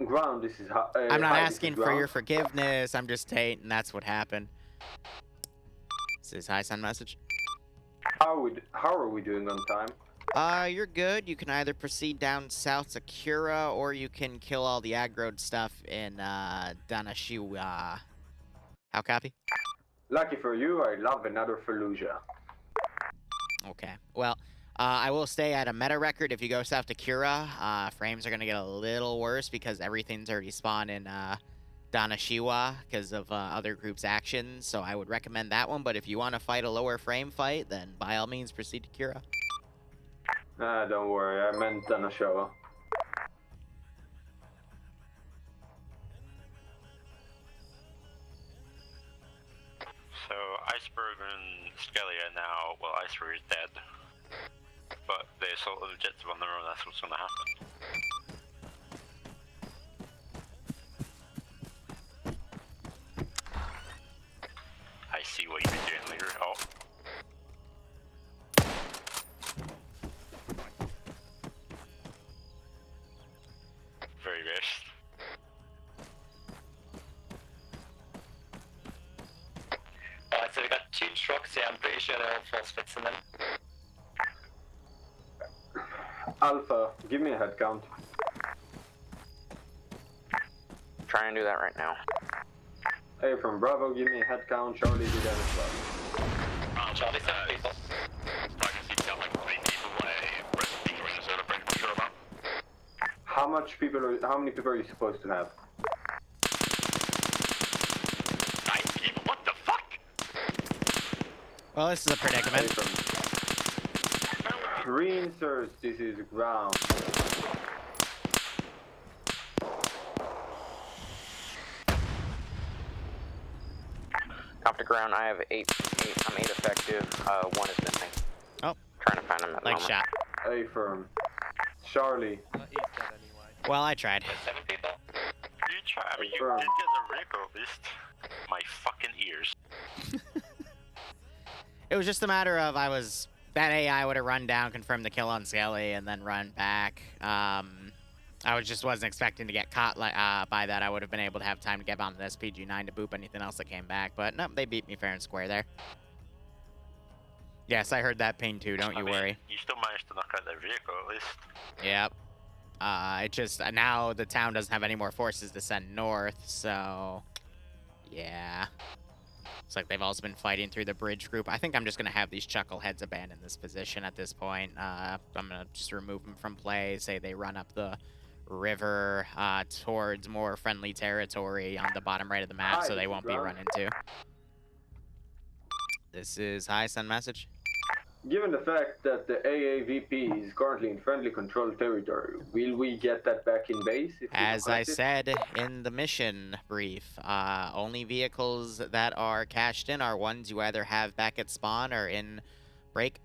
Ground, this is I'm not hi, this is asking for ground. your forgiveness. I'm just stating that's what happened. This is hi, send message. How are we doing on time? You're good. You can either proceed down south to Kura, or you can kill all the aggroed stuff in Danashiwa. How copy? Lucky for you, I love another Fallujah. Okay. Well, I will stay at a meta record if you go south to Kura. Frames are going to get a little worse because everything's already spawned in Danashiwa because of other groups' actions. So I would recommend that one. But if you want to fight a lower frame fight, then by all means proceed to Kura. Don't worry, I meant Danashiwa. So Iceberg and Skelly are now, well, Iceberg is dead. But they assault the objective on their own, that's what's gonna happen. I see what you've been doing, Liru. Oh. Very best. Alright, so we got 2 trucks here, I'm pretty sure they're all false fits in them. Alpha, give me a head count. Try and do that right now. Hey, from Bravo, give me a head count. Charlie, do that as well. Charlie, 7 people. I can see you got like 3 people about. How many people are you supposed to have? 9 people? What the fuck? Well, this is a predicament. Reinserts, this is ground. Top to ground, I have 8. I'm 8 effective. 1 is missing. Oh. Trying to find him at the Like moment. shot. A firm. Charlie. Well, I tried. 7 people. You try, I mean, you did get the vehicle at least. My fucking ears. It was just a matter of that AI would have run down, confirmed the kill on Skelly, and then run back. I just wasn't expecting to get caught by that. I would have been able to have time to get onto the SPG-9 to boop anything else that came back. But no, they beat me fair and square there. Yes, I heard that ping too, don't you worry. You still managed to knock out their vehicle at least. Yep. It just, now the town doesn't have any more forces to send north, so... Yeah. Looks like they've also been fighting through the bridge group. I think I'm just going to have these chuckleheads abandon this position at this point. I'm going to just remove them from play, say they run up the river towards more friendly territory on the bottom right of the map, so they won't be run into. This is Hi, send message. Given the fact that the AAVP is currently in friendly controlled territory, will we get that back in base? As I said in the mission brief, only vehicles that are cached in are ones you either have back at spawn or in break.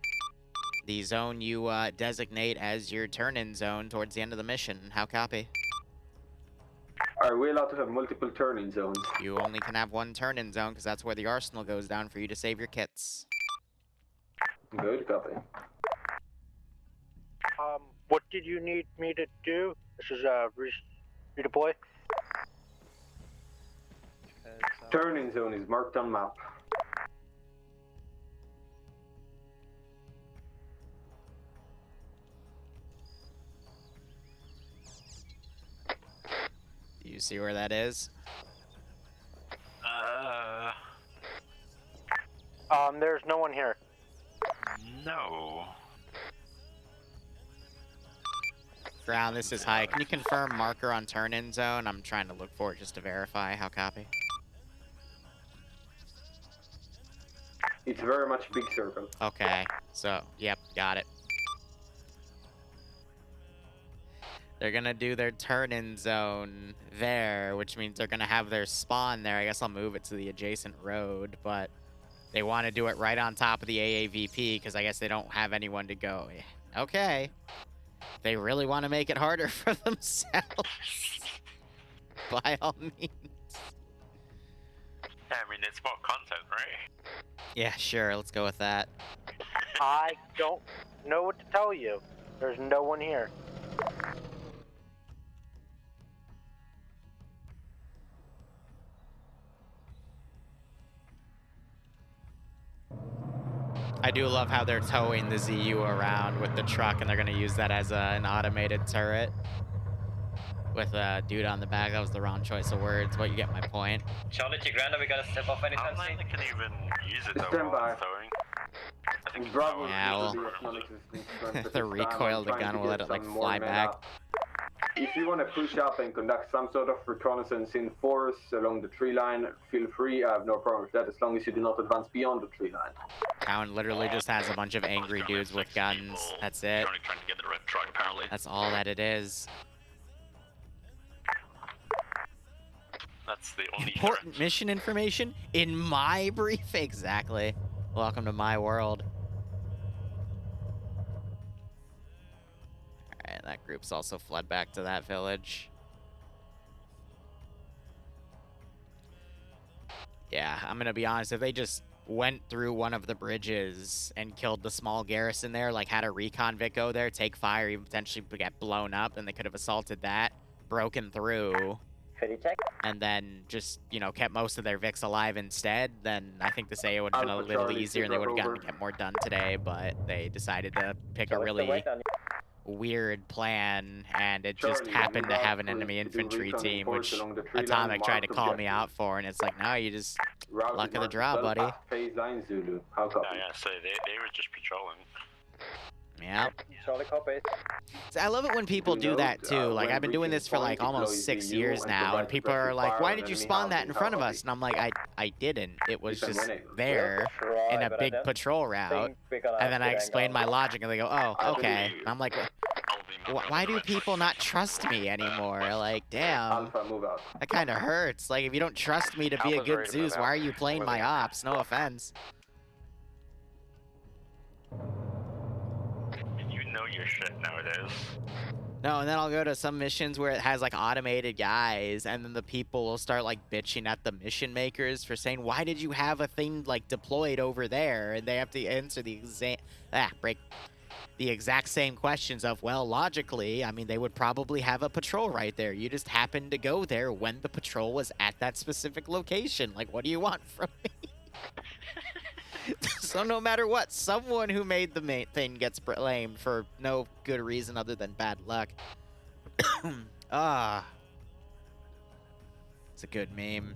The zone you designate as your turn-in zone towards the end of the mission. How copy? Are we allowed to have multiple turn-in zones? You only can have one turn-in zone because that's where the arsenal goes down for you to save your kits. Good copy. What did you need me to do? This is redeploy. Turning zone is marked on map. Do you see where that is? There's no one here. No. Ground, this is High. Can you confirm marker on turn-in zone? I'm trying to look for it just to verify. How copy? It's very much big circle. Okay, so, yep, got it. They're gonna do their turn-in zone there, which means they're gonna have their spawn there. I guess I'll move it to the adjacent road, but they want to do it right on top of the AAVP because I guess they don't have anyone to go. Okay. They really want to make it harder for themselves. By all means. Yeah, I mean, it's more content, right? Yeah, sure. Let's go with that. I don't know what to tell you. There's no one here. I do love how they're towing the ZU around with the truck, and they're gonna use that as an automated turret. With a dude on the back. That was the wrong choice of words, but you get my point. Charlie Tigranda, we gotta step off anytime soon. They can even use it though Stand while by. it's towing. I think Bravo. Yeah, well, the recoil of the gun will let it like fly back. If you want to push up and conduct some sort of reconnaissance in force along the tree line, feel free. I have no problem with that as long as you do not advance beyond the tree line. Town literally just has a bunch of angry dudes with guns. That's it. Trying to get the red truck, apparently. That's all that it is. That's the only Important mission information in my brief. Exactly. Welcome to my world. Alright, that group's also fled back to that village. Yeah, I'm gonna be honest, if they just went through one of the bridges and killed the small garrison there, like had a recon Vic go there, take fire, even potentially get blown up, then they could have assaulted that, broken through, and then just, you know, kept most of their Vics alive instead, then I think this AO would have been a little easier and they would have gotten to get more done today, but they decided to pick a really weird plan, and it just happened to have an enemy infantry team, which Atomic tried to call me out for, and it's like, no, you just luck of the draw, buddy. Phase line Zulu. How copy? Yeah, so they were just patrolling. Yeah. Charlie copy. I love it when people do that too. Like, I've been doing this for like almost 6 years now, and people are like, why did you spawn that in front of us? And I'm like, I didn't. It was just there in a big patrol route. And then I explain my logic, and they go, oh, okay. And I'm like, why do people not trust me anymore? Like, damn. That kind of hurts. Like, if you don't trust me to be a good Zeus, why are you playing my ops? No offense. Know your shit nowadays. No, and then I'll go to some missions where it has like automated guys, and then the people will start like bitching at the mission makers for saying, why did you have a thing like deployed over there? And they have to answer the exact same questions of, well, logically, I mean, they would probably have a patrol right there. You just happened to go there when the patrol was at that specific location. Like, what do you want from me? So no matter what, someone who made the main thing gets blamed for no good reason other than bad luck. Ah. It's a good meme.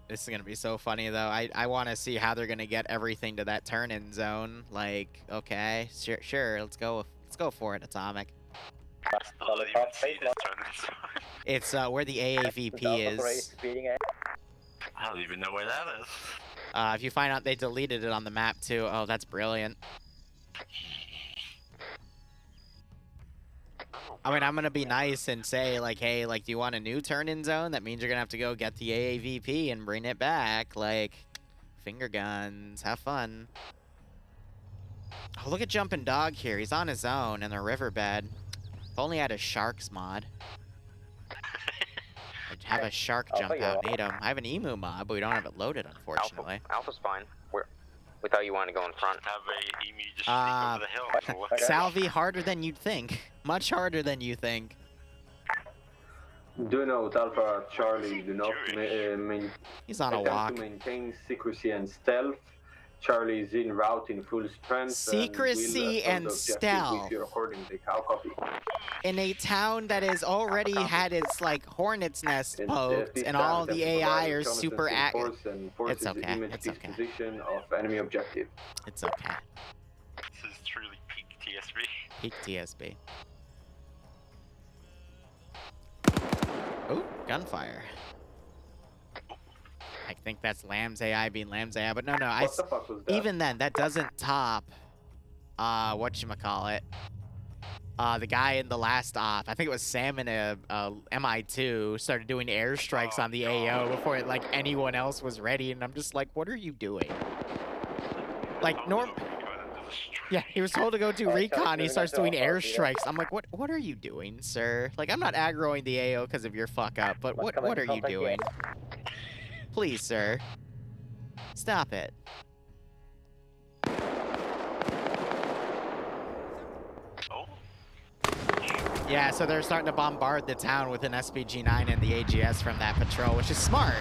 This is gonna be so funny though. I want to see how they're gonna get everything to that turn-in zone. Like, okay, sure, let's go for it, Atomic. It's where the AAVP is. I don't even know where that is. If you find out they deleted it on the map too, oh, that's brilliant. I mean, I'm gonna be nice and say like, hey, like, do you want a new turn-in zone? That means you're gonna have to go get the AAVP and bring it back. Like, finger guns, have fun. Oh, look at Jumpin' Dog here. He's on his own in the riverbed. If only I had a sharks mod. I'd have a shark jump out, need him. I have an emu mod, but we don't have it loaded, unfortunately. Alpha's fine. We thought you wanted to go in front. Have a emu just sneak over the hill. Salvi, harder than you'd think. Much harder than you think. Do note, Alpha Charlie, do not He's on a walk. To maintain secrecy and stealth. Charlie is en route in full strength. Secrecy and stealth. In a town that has already had its like hornet's nest poked, and all the AI are super active. It's okay. It's okay. Position of enemy objective. It's okay. This is truly peak TSB. Peak TSB. Oh, gunfire. I think that's Lamb's AI being Lamb's AI, but no, even then, that doesn't top, whatchamacallit, the guy in the last op, I think it was Sam in a MI2, started doing airstrikes on the AO before like anyone else was ready, and I'm just like, what are you doing? Like, yeah, he was told to go do recon, he starts doing airstrikes. I'm like, what are you doing, sir? Like, I'm not aggroing the AO because of your fuck up, but what are you doing? Please, sir. Stop it. Oh. Yeah, so they're starting to bombard the town with an SPG-9 and the AGS from that patrol, which is smart.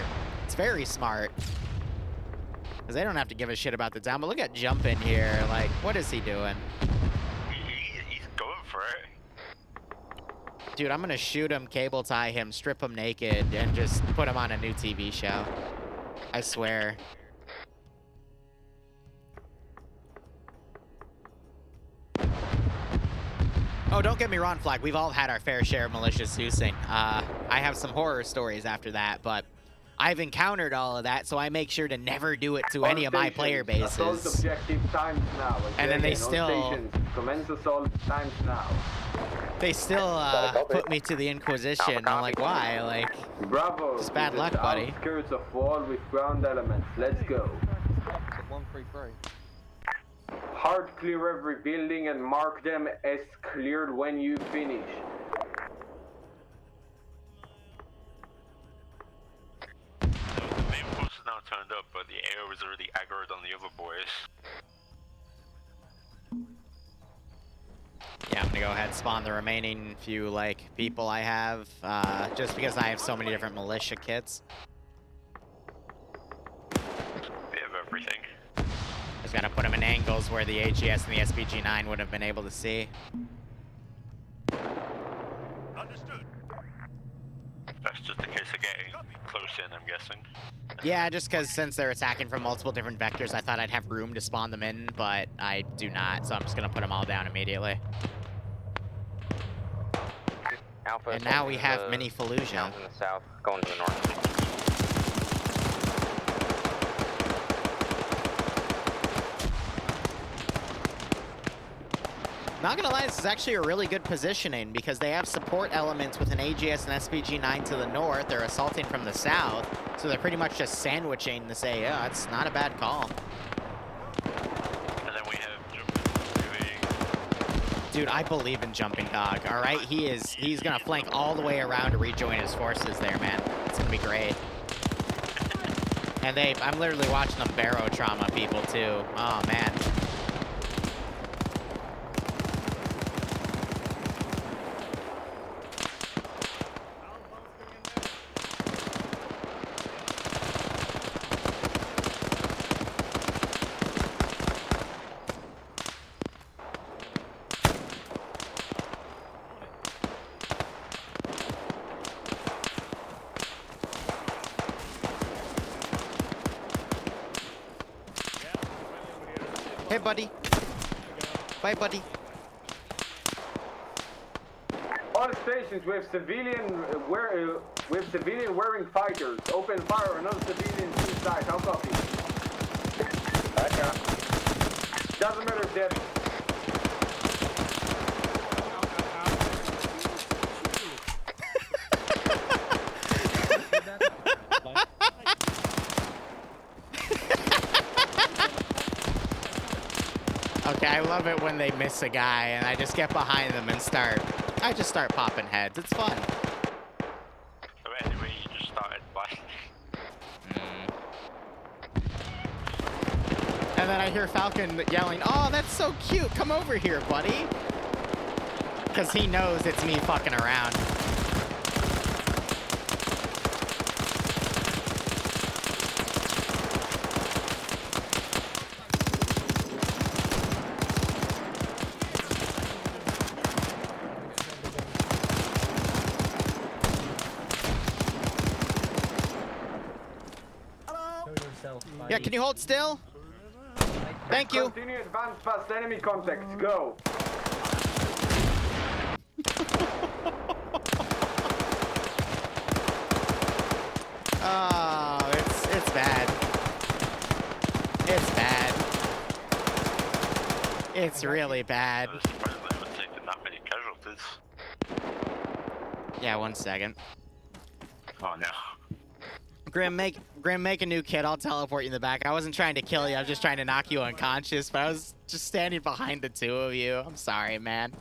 It's very smart. Because they don't have to give a shit about the town. But look at Jump in here. Like, what is he doing? He's going for it. Dude, I'm going to shoot him, cable tie him, strip him naked, and just put him on a new TV show. I swear. Oh, don't get me wrong, Flag. We've all had our fair share of malicious Zeusing. I have some horror stories after that, but I've encountered all of that, so I make sure to never do it to any of my player bases. Objective times now. And then they still... Commence assault times now. They still put me to the Inquisition. I'm like, why? Like, Bravo. Just bad luck, buddy. Outskirts of wall with ground elements. Let's go. 133. Hard clear every building and mark them as cleared when you finish. The main force is now turned up, but the AO is already aggroed on the other boys. Yeah, I'm gonna go ahead and spawn the remaining few, like, people I have, just because I have so many different militia kits. We have everything. Just gotta put them in angles where the AGS and the SPG-9 would have been able to see. Understood. That's just a case of getting close in, I'm guessing. Yeah, just because since they're attacking from multiple different vectors, I thought I'd have room to spawn them in, but I do not, so I'm just gonna put them all down immediately. Alpha and now we have Mini Fallujah. In the south, going to the north. Not gonna lie, this is actually a really good positioning because they have support elements with an AGS and SPG-9 to the north. They're assaulting from the south, so they're pretty much just sandwiching to say, yeah, it's not a bad call. And then we have Jumping. Dude, I believe in Jumping Dog, all right? He's gonna flank all the way around to rejoin his forces there, man. It's gonna be great. And I'm literally watching them barrow trauma people too. Oh, man. Hey, buddy. Bye, buddy. All stations with civilian wearing fighters. Open fire on other civilians inside. How copy? Doesn't matter if they're... Okay, I love it when they miss a guy and I just get behind them and I just start popping heads. It's fun. So anyway, you just started by... And then I hear Falcon yelling, "Oh, that's so cute. Come over here, buddy." Because he knows it's me fucking around. Yeah, can you hold still? Thank you. Continue advance past enemy contacts. Go. Oh, it's bad. It's bad. It's really bad. Not many casualties. Yeah, 1 second. Oh no. Grim, make a new kit. I'll teleport you in the back. I wasn't trying to kill you. I was just trying to knock you unconscious, but I was just standing behind the two of you. I'm sorry, man.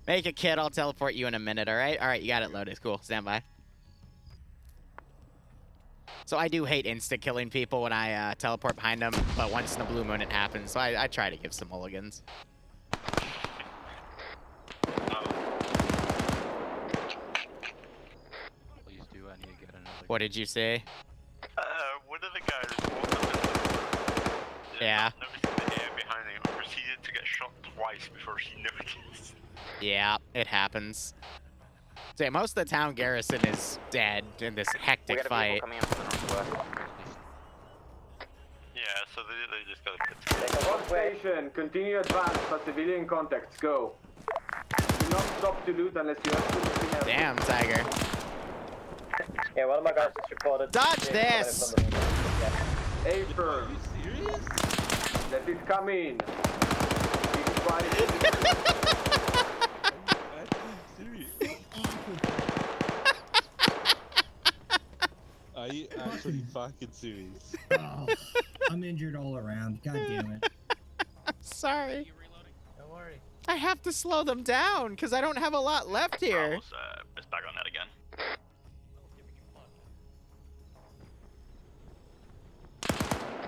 Make a kit. I'll teleport you in a minute, all right? All right, you got it loaded. Cool. Stand by. So I do hate insta-killing people when I teleport behind them, but once in the blue moon it happens, so I try to give some mulligans. What did you say? One of the guys walked up and Yeah. noticing the air behind him and proceeded to get shot twice before he noticed. Yeah, it happens. So most of the town garrison is dead in this hectic fight. Yeah, so they just gotta All station, continue advance for civilian contacts. Go. Do not stop to loot unless you have something else. Damn, Tiger. Yeah, one of my guys just reported. Dodge this! A firm. Let it come in. Be quiet. Are you actually fucking serious? Oh, I'm injured all around. God damn it. Sorry. Don't worry. I have to slow them down because I don't have a lot left here. It's back on that again.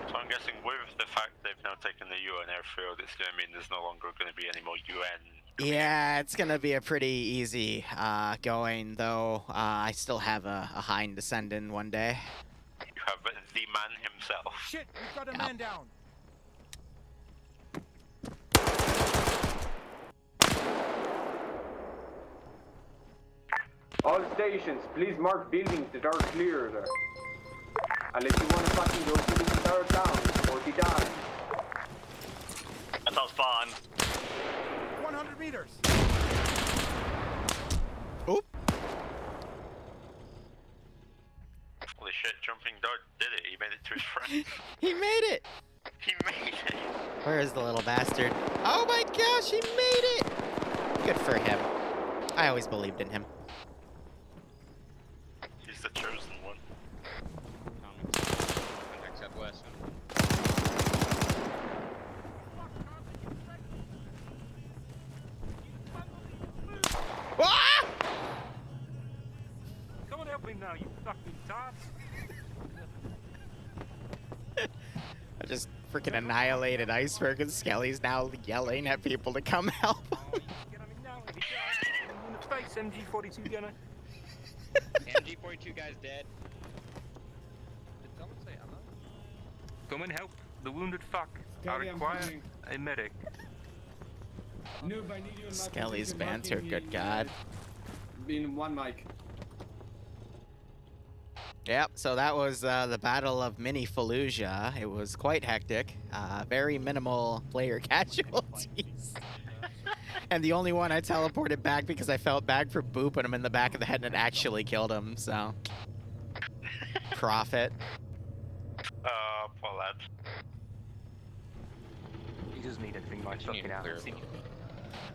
So I'm guessing with the fact they've now taken the UN airfield, it's going to mean there's no longer going to be any more UN. Yeah, it's gonna be a pretty easy going, though. I still have a hind to send in one day. You have the man himself. Shit, we've got a man down. All stations, please mark buildings that are cleared. Unless you want to fucking go to the entire town, 40 times. That sounds fun. 100 meters. Oop. Holy shit, Jumping Dog did it. He made it to his friends. He made it! He made it! Where is the little bastard? Oh my gosh, he made it! Good for him. I always believed in him. He's the chosen one. Contact southwest. Ah! Come on, help me now, you fucking tots. I just freaking annihilated Iceberg, and Skelly's now yelling at people to come help. Get on me now, let me die. In the face, MG42 gunner. MG42 guy's dead. Did someone say hello? Come and help the wounded fuck. I require a medic. Noob, I need you in my Skelly's position, banter, marking good in, god. In one mic. Yep, so that was the Battle of Mini Fallujah. It was quite hectic. Very minimal player casualties. And the only one I teleported back because I felt bad for booping him in the back of the head and it actually killed him, so. Profit. Poor lad. He doesn't need anything much fucking out.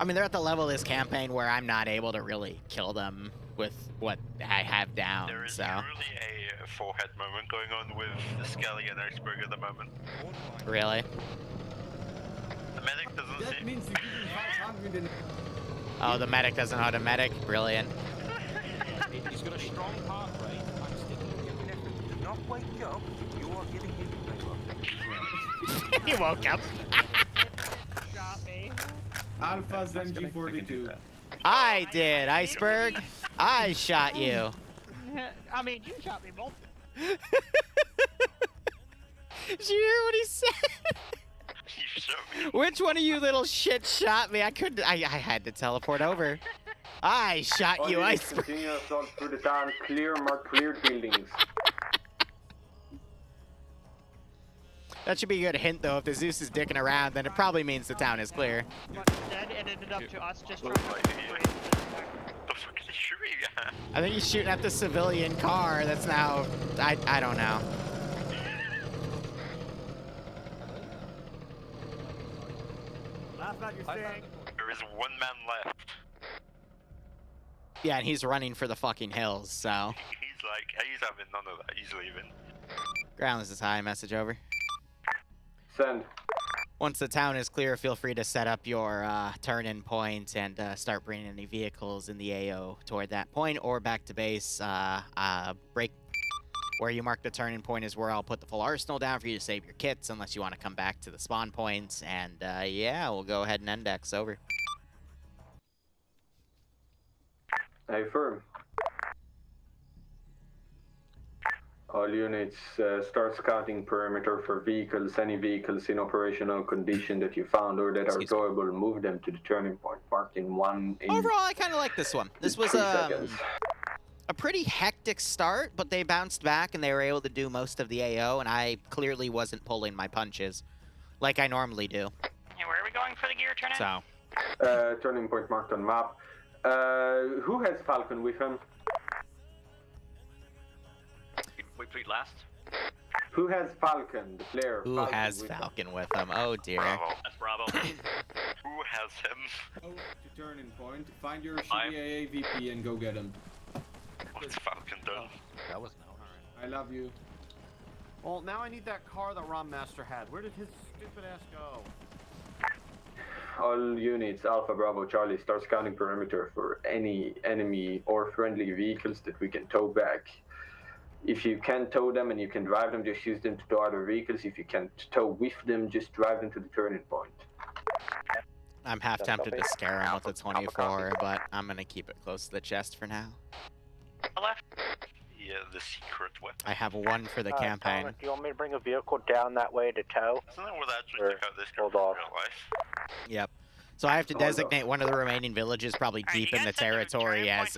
I mean, they're at the level of this campaign where I'm not able to really kill them with what I have down, There is so. truly a forehead moment going on with the Skelly and Iceberg at the moment. Really? The medic doesn't That seem... means you give me 500 and... Oh, the medic doesn't know how to medic? Brilliant. He's got a strong heart rate. I'm sticking him in effort to not wake up. You are giving him the He woke up. Shot me. Alpha's MG42. I did, Iceberg. I shot you. I mean, you shot me both. Did you hear what he said? You shot me. Which one of you little shit shot me? I had to teleport over. I shot All you, units Iceberg. continue assault through the town. Clear, mark cleared buildings. That should be a good hint, though. If the Zeus is dicking around, then it probably means the town is clear. But instead, it ended up to us just trying to The fuck is he shooting at? I think he's shooting at the civilian car that's now... I don't know. Laugh at your thing. There is one man left. Yeah, and he's running for the fucking hills, so... He's like, he's having none of that. He's leaving. Ground is high. Message over. Send. Once the town is clear, feel free to set up your turn-in point and start bringing any vehicles in the AO toward that point or back to base. Break where you mark the turn-in point is where I'll put the full arsenal down for you to save your kits unless you want to come back to the spawn points. And yeah, we'll go ahead and index. Over. Affirm. All units, start scouting perimeter for vehicles. Any vehicles in operational condition that you found or that are towable, move them to the turning point marked in one. Overall, I kind of like this one. This was 3 seconds. a pretty hectic start, but they bounced back and they were able to do most of the AO, and I clearly wasn't pulling my punches like I normally do. Hey, where are we going for the gear turn-in? So. Turning point marked on map. Who has Falcon with him? Repeat last. Who has Falcon, the player? Who has Falcon with him? Oh dear. Bravo. That's Bravo. Who has him? Go to turning point, find your shitty AAVP and go get him. What's Falcon done? That was no. I love you. Well, now I need that car that Rom Master had. Where did his stupid ass go? All units, Alpha, Bravo, Charlie, start scanning perimeter for any enemy or friendly vehicles that we can tow back. If you can tow them and you can drive them, just use them to tow other vehicles. If you can't tow with them, just drive them to the turning point. I'm half tempted to scare him with the 24, but I'm going to keep it close to the chest for now. Yeah, the secret weapon. I have one for the campaign. Thomas, do you want me to bring a vehicle down that way to tow? Isn't that where they actually took out this guy in Hold real life? Yep. So I have to designate one of the remaining villages probably deep in the territory as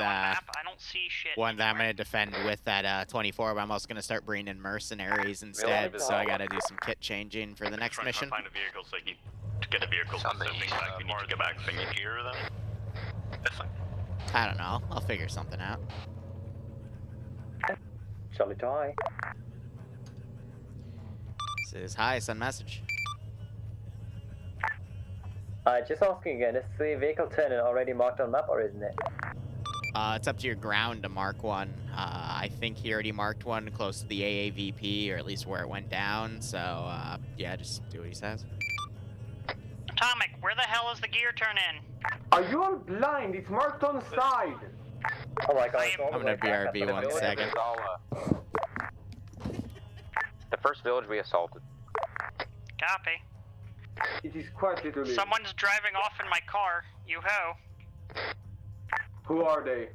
one that I'm going to defend with that 24, but I'm also going to start bringing in mercenaries instead, so I got to do some kit changing for the next mission. Find a vehicle so you to get a vehicle. Something back, you need to get back. Thing here then? I don't know. I'll figure something out. Charlie tie. This is hi, send message. Just asking again, is the vehicle turn-in already marked on map or isn't it? It's up to your ground to mark one. I think he already marked one close to the AAVP, or at least where it went down, so yeah, just do what he says. Atomic, where the hell is the gear turn-in? Are you all blind? It's marked on side. Oh my god, I'm gonna BRB 1 second. The first village we assaulted. Copy. It is quite literally. Someone's driving off in my car. You-ho. Who are they?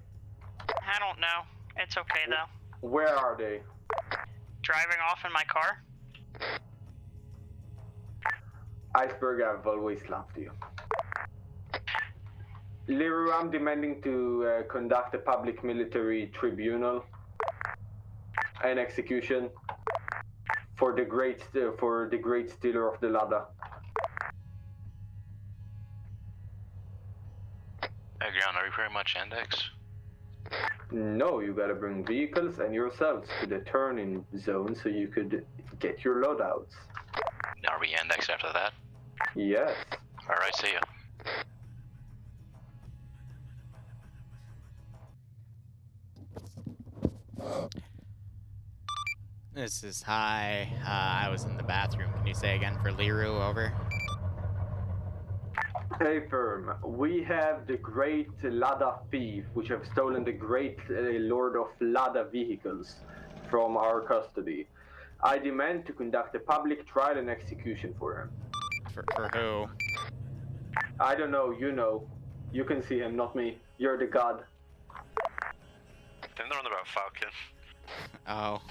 I don't know. It's okay, though. Where are they? Driving off in my car? Iceberg, I've always loved you. Liru, I'm demanding to conduct a public military tribunal and execution for the great stealer of the ladder. Again, are we pretty much index? No, you gotta bring vehicles and yourselves to the turning zone so you could get your loadouts. Are we indexed after that? Yes. Alright, see ya. This is hi. I was in the bathroom. Can you say again for Liru? Over. Hey firm, we have the great Lada thief, which have stolen the great lord of Lada vehicles from our custody. I demand to conduct a public trial and execution for him. For who? I don't know, you know. You can see him, not me. You're the god. Then they're on about Falcon. Oh.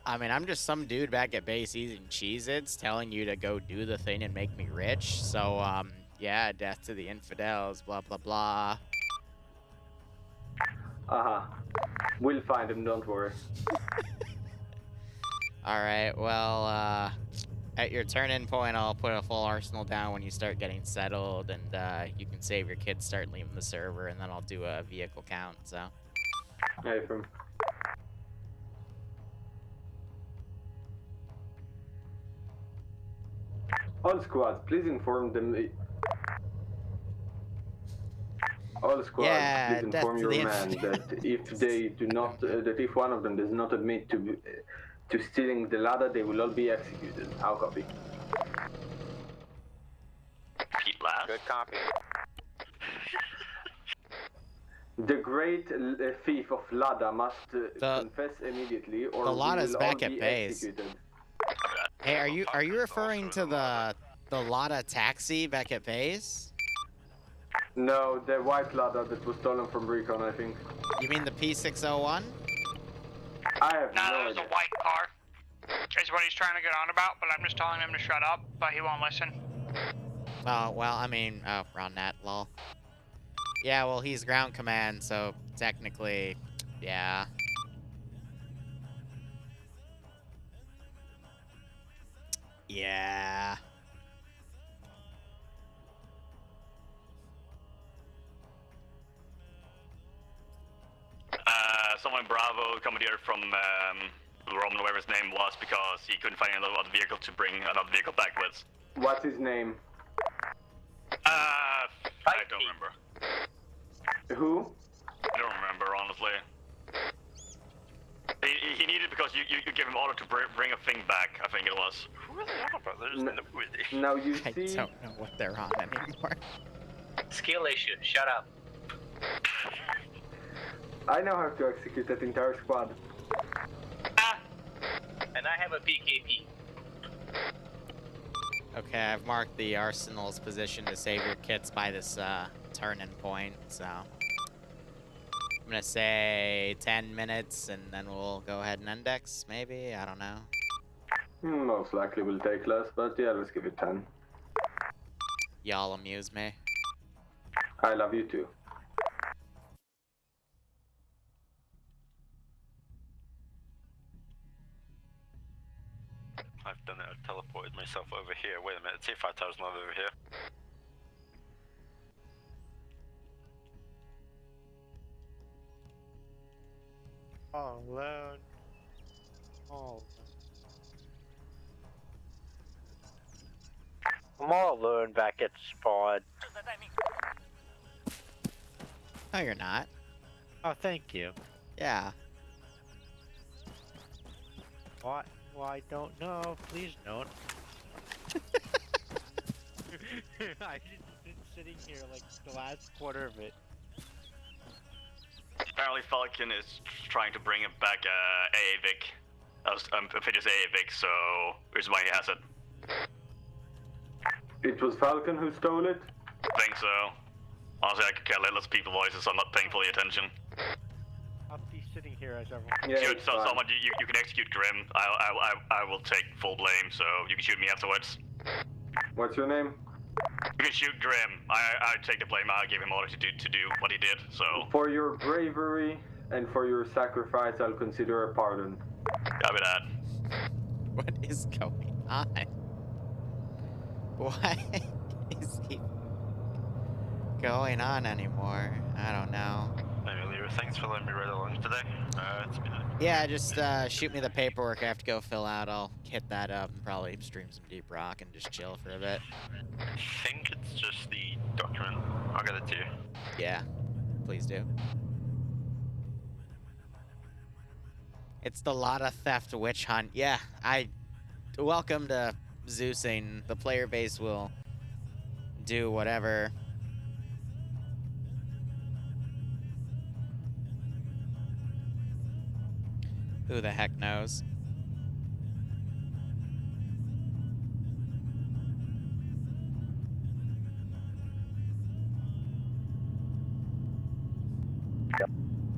I mean, I'm just some dude back at base eating Cheez-Its telling you to go do the thing and make me rich. So, yeah, death to the infidels, blah, blah, blah. Uh-huh. We'll find him, don't worry. Alright, well, at your turn-in point, I'll put a full arsenal down when you start getting settled, and you can save your kids, start leaving the server, and then I'll do a vehicle count, so. Hey, firm. All squads, please inform them. All squads, please inform your man that if they do not, that if one of them does not admit to stealing the ladder, they will all be executed. I'll copy. Repeat last. Good copy. The great thief of Lada must confess immediately, or the Lada's back at be base. executed. Hey, are you referring to the Lada taxi back at base? No, the white ladder that was stolen from Recon, I think. You mean the P601? I have No, no that was idea. a white car. Is what he's trying to get on about, but I'm just telling him to shut up, but he won't listen. Oh, well, I mean, oh, wrong net, lol. Yeah, well, he's ground command, so technically, yeah. Yeah. Someone Bravo commandeered from Roman, whatever his name was, because he couldn't find another vehicle to bring another vehicle back with. What's his name? I don't remember. Who? I don't remember, honestly. He needed because you gave him order to bring a thing back, I think it was. Who are they on about? There's no way. Now you I see. don't know what they're on anymore. Skill issue. Shut up. I know how to execute that entire squad. And I have a PKP. Okay, I've marked the Arsenal's position to save your kits by this turning point, so I'm gonna say 10 minutes and then we'll go ahead and index, maybe? I don't know. Most likely will take less, but yeah, let's give it 10. Y'all amuse me. I love you too. I've done it. I've teleported myself over here. Wait a minute. T-5000 over here. All alone. All. I'm all alone back at spawn. No, you're not. Oh, thank you. Yeah. What? Well, I don't know. Please don't. I've just been sitting here like the last quarter of it. Apparently Falcon is trying to bring him back Amphibious AAVIC, so here's why he has it. It was Falcon who stole it? I think so. Honestly, I could care less people voices, so I'm not paying fully attention. I'll be sitting here as everyone. Yeah, Shoot, so someone, you can execute Grim. I will take full blame, so you can shoot me afterwards. What's your name? You can shoot Grim. I take the blame. I gave him order to do what he did. So For your bravery and for your sacrifice, I'll consider a pardon. copy that. What is going on? What is he going on anymore? I don't know. Anyway, Liru, thanks for letting me ride along today. It's been a... Yeah, just shoot me the paperwork I have to go fill out. I'll hit that up and probably stream some Deep Rock and just chill for a bit. I think it's just the document. I'll get it to you. Yeah, please do. It's the Lotta Theft Witch Hunt. Yeah, welcome to Zeusing. The player base will do whatever. Who the heck knows?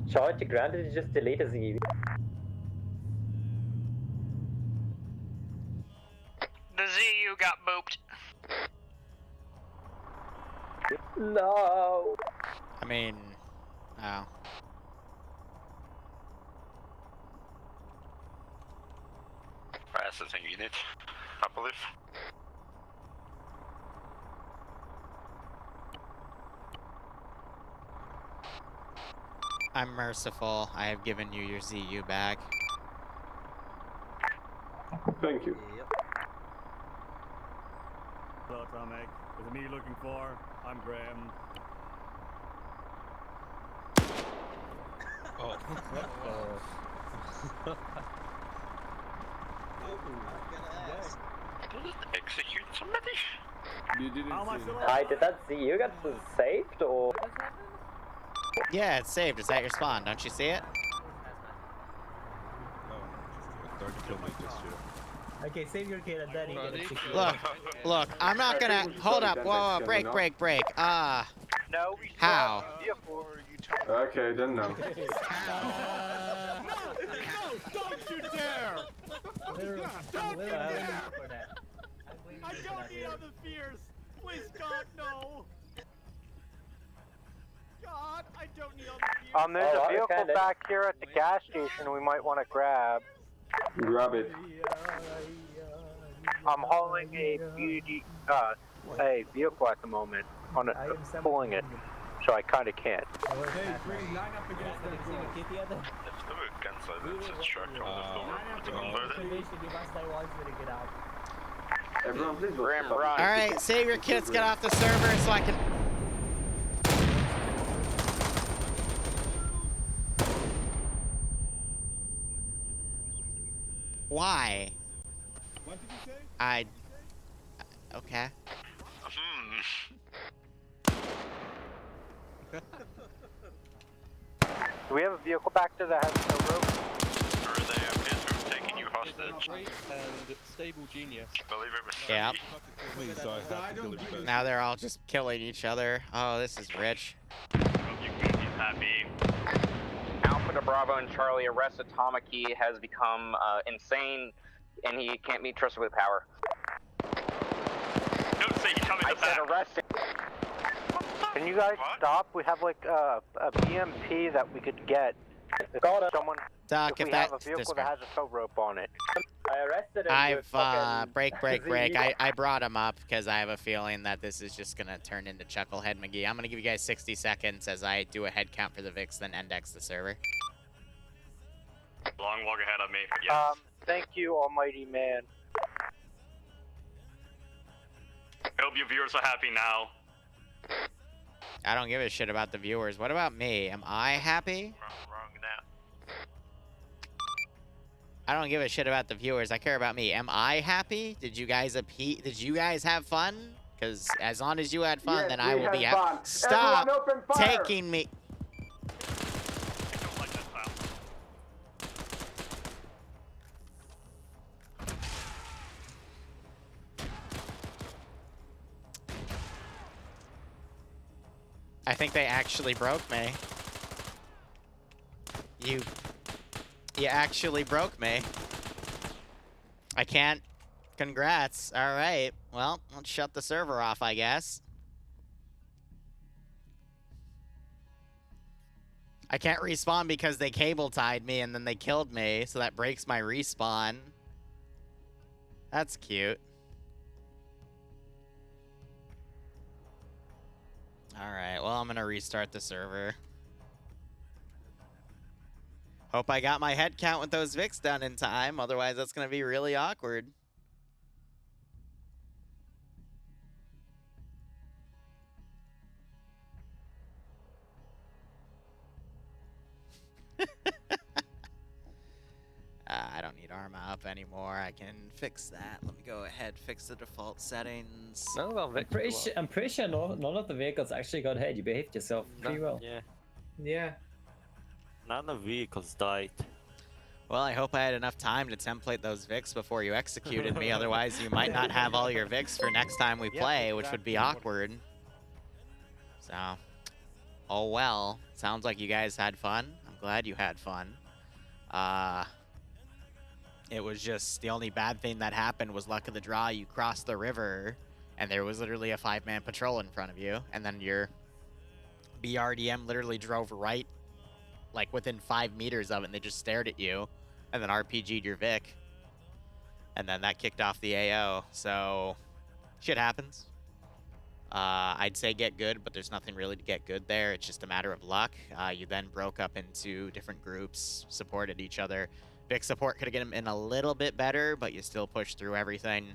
Charge granted, just delete a ZU. The ZU got booped. No. I mean, oh. That's the thing you need, I believe. I'm merciful. I have given you your ZU back. Thank you. Yep. Hello, Tomek. Is it me you're looking for? I'm Graham. Oh. Execute somebody? You didn't Hi, did that ZU get saved or? Yeah, it's saved. It's at your spawn. Don't you see it? Don't kill me just yet. Okay, save your kid and then you get executed. Look, I'm not gonna. Hold up. Whoa, break. No, No, we How? Okay, then no. No, don't you dare! Don't you dare! I don't need other fears! Please, God, no! God, I don't need other fears! There's a vehicle back here at the gas station we might want to grab. Grab it. I'm hauling a vehicle at the moment, pulling it, so I kind of can't. Hey, Green, line up against them. Everyone, please. Alright, save your kits, get off the server so I can... Why? What did you say? Okay. Do we have a vehicle back there that has no rope? Or they appear to have taken you hostage. And Stable Genius. I believe it was Yep. Please, I have to kill him first. Now they're all just killing each other. Oh, this is rich. Happy. Alpha to Bravo and Charlie arrest Atomiki has become insane, and he can't be trusted with power. Don't say you tell me I said arrest him. Can you guys stop? We have like a BMP that we could get. If someone, Doc, if we have a vehicle that has a tow rope on it. I arrested him. I've, break. I brought him up because I have a feeling that this is just gonna turn into Chucklehead McGee. I'm gonna give you guys 60 seconds as I do a head count for the VIX, then index the server. Long walk ahead of me, but yes. Thank you, almighty man. I hope your viewers are happy now. I don't give a shit about the viewers. What about me? Am I happy? Wrong now. I don't give a shit about the viewers. I care about me. Am I happy? Did you guys Did you guys have fun? Because as long as you had fun, Yes, then I we will be had happy. fun. Stop Everyone open fire. taking me. I don't like that style. I think they actually broke me. You actually broke me. I can't. Congrats. All right. Well, let's shut the server off, I guess. I can't respawn because they cable tied me and then they killed me, so that breaks my respawn. That's cute. Alright, well, I'm gonna restart the server. Hope I got my head count with those VIX done in time, otherwise that's gonna be really awkward. I don't need Arma up anymore. I can fix that. Let me go ahead, fix the default settings. No, well, I'm pretty sure none of the vehicles actually got hit. You behaved yourself pretty well. Yeah. Yeah. None of the vehicles died. Well, I hope I had enough time to template those VIX before you executed me. Otherwise, you might not have all your VIX for next time we play, which would be awkward. So, oh well. Sounds like you guys had fun. I'm glad you had fun. It was just the only bad thing that happened was luck of the draw. You crossed the river, and there was literally a 5-man patrol in front of you, and then your BRDM literally drove right, like within 5 meters of it, and they just stared at you, and then RPG'd your Vic, and then that kicked off the AO. So, shit happens. I'd say get good, but there's nothing really to get good there. It's just a matter of luck. You then broke up into different groups, supported each other. Vic support could have gotten him in a little bit better, but you still pushed through everything.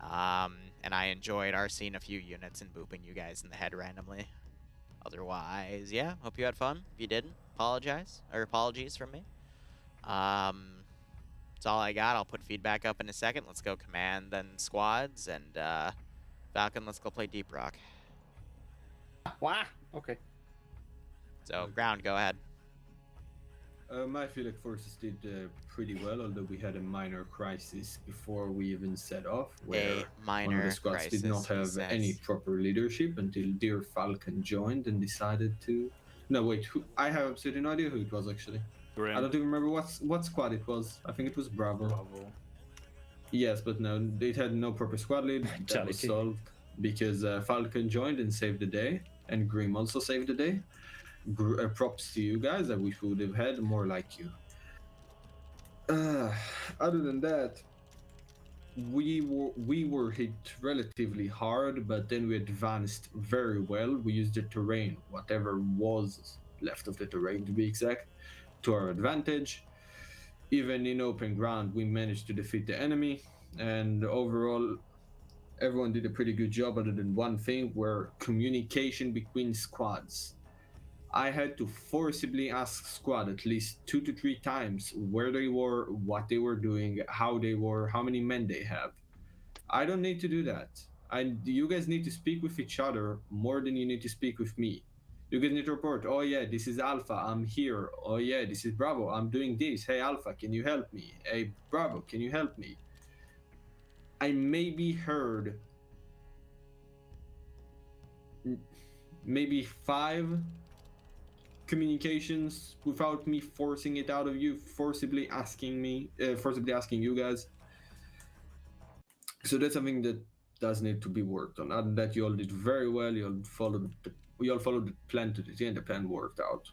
And I enjoyed RCing a few units and booping you guys in the head randomly. Otherwise, yeah, hope you had fun. If you didn't, apologies from me. That's all I got. I'll put feedback up in a second. Let's go command, then squads, and Falcon, let's go play Deep Rock. Wow. Okay. So, ground, go ahead. My Philic forces did pretty well, although we had a minor crisis before we even set off, where one of the squads did not have any proper leadership until Dear Falcon joined and decided to... No, wait, I have absolutely no idea who it was, actually. I don't even remember what squad it was. I think it was Bravo. Yes, but no, it had no proper squad lead. That was solved because Falcon joined and saved the day, and Grim also saved the day. Props to you guys. I wish we would have had more like you. Other than that, we were hit relatively hard, but then we advanced very well. We used the terrain, whatever was left of the terrain to be exact, to our advantage. Even in open ground, we managed to defeat the enemy, and overall, everyone did a pretty good job, other than one thing, where communication between squads. I had to forcibly ask squad at least 2 to 3 times where they were, what they were doing, how they were, how many men they have. I don't need to do that. You guys need to speak with each other more than you need to speak with me. You guys need to report, oh yeah, this is Alpha, I'm here. Oh yeah, this is Bravo, I'm doing this. Hey Alpha, can you help me? Hey Bravo, can you help me? I maybe heard maybe 5 communications without me forcing it out of you, forcibly asking you guys. So that's something that does need to be worked on. Other than that, you all did very well. You all followed the plan to the end. The plan worked out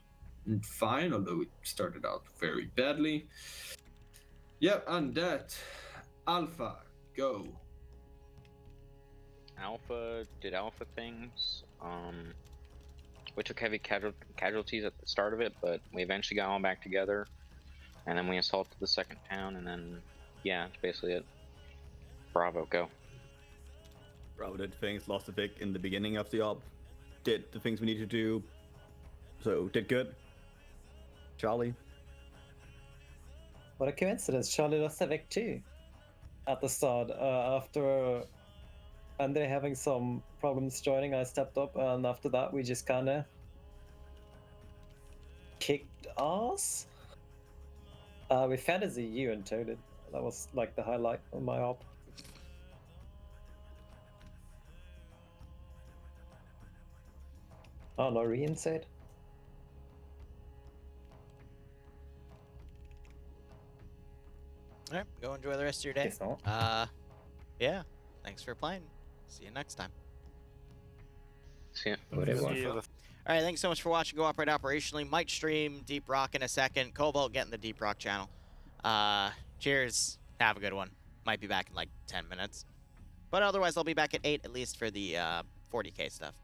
fine, although it started out very badly. Yeah, and that, Alpha, go. Alpha did Alpha things. We took heavy casualties at the start of it, but we eventually got all back together, and then we assaulted the second town, and then, yeah, that's basically it. Bravo, go. Bravo did things, lost a Vic in the beginning of the op, did the things we needed to do, so did good. Charlie? What a coincidence, Charlie lost a Vic too. At the start, after Andy having some problems joining, I stepped up, and after that we just kinda kicked ass. We fantasy you and toted. That was like the highlight of my op. Oh no, reinstate. Alright, go enjoy the rest of your day. It's not. Yeah, thanks for playing. See you next time. See ya. Alright, thanks so much for watching Go Operate Operationally. Might stream Deep Rock in a second. Cobalt getting the Deep Rock channel. Cheers. Have a good one. Might be back in like 10 minutes. But otherwise, I'll be back at 8 at least for the 40K stuff.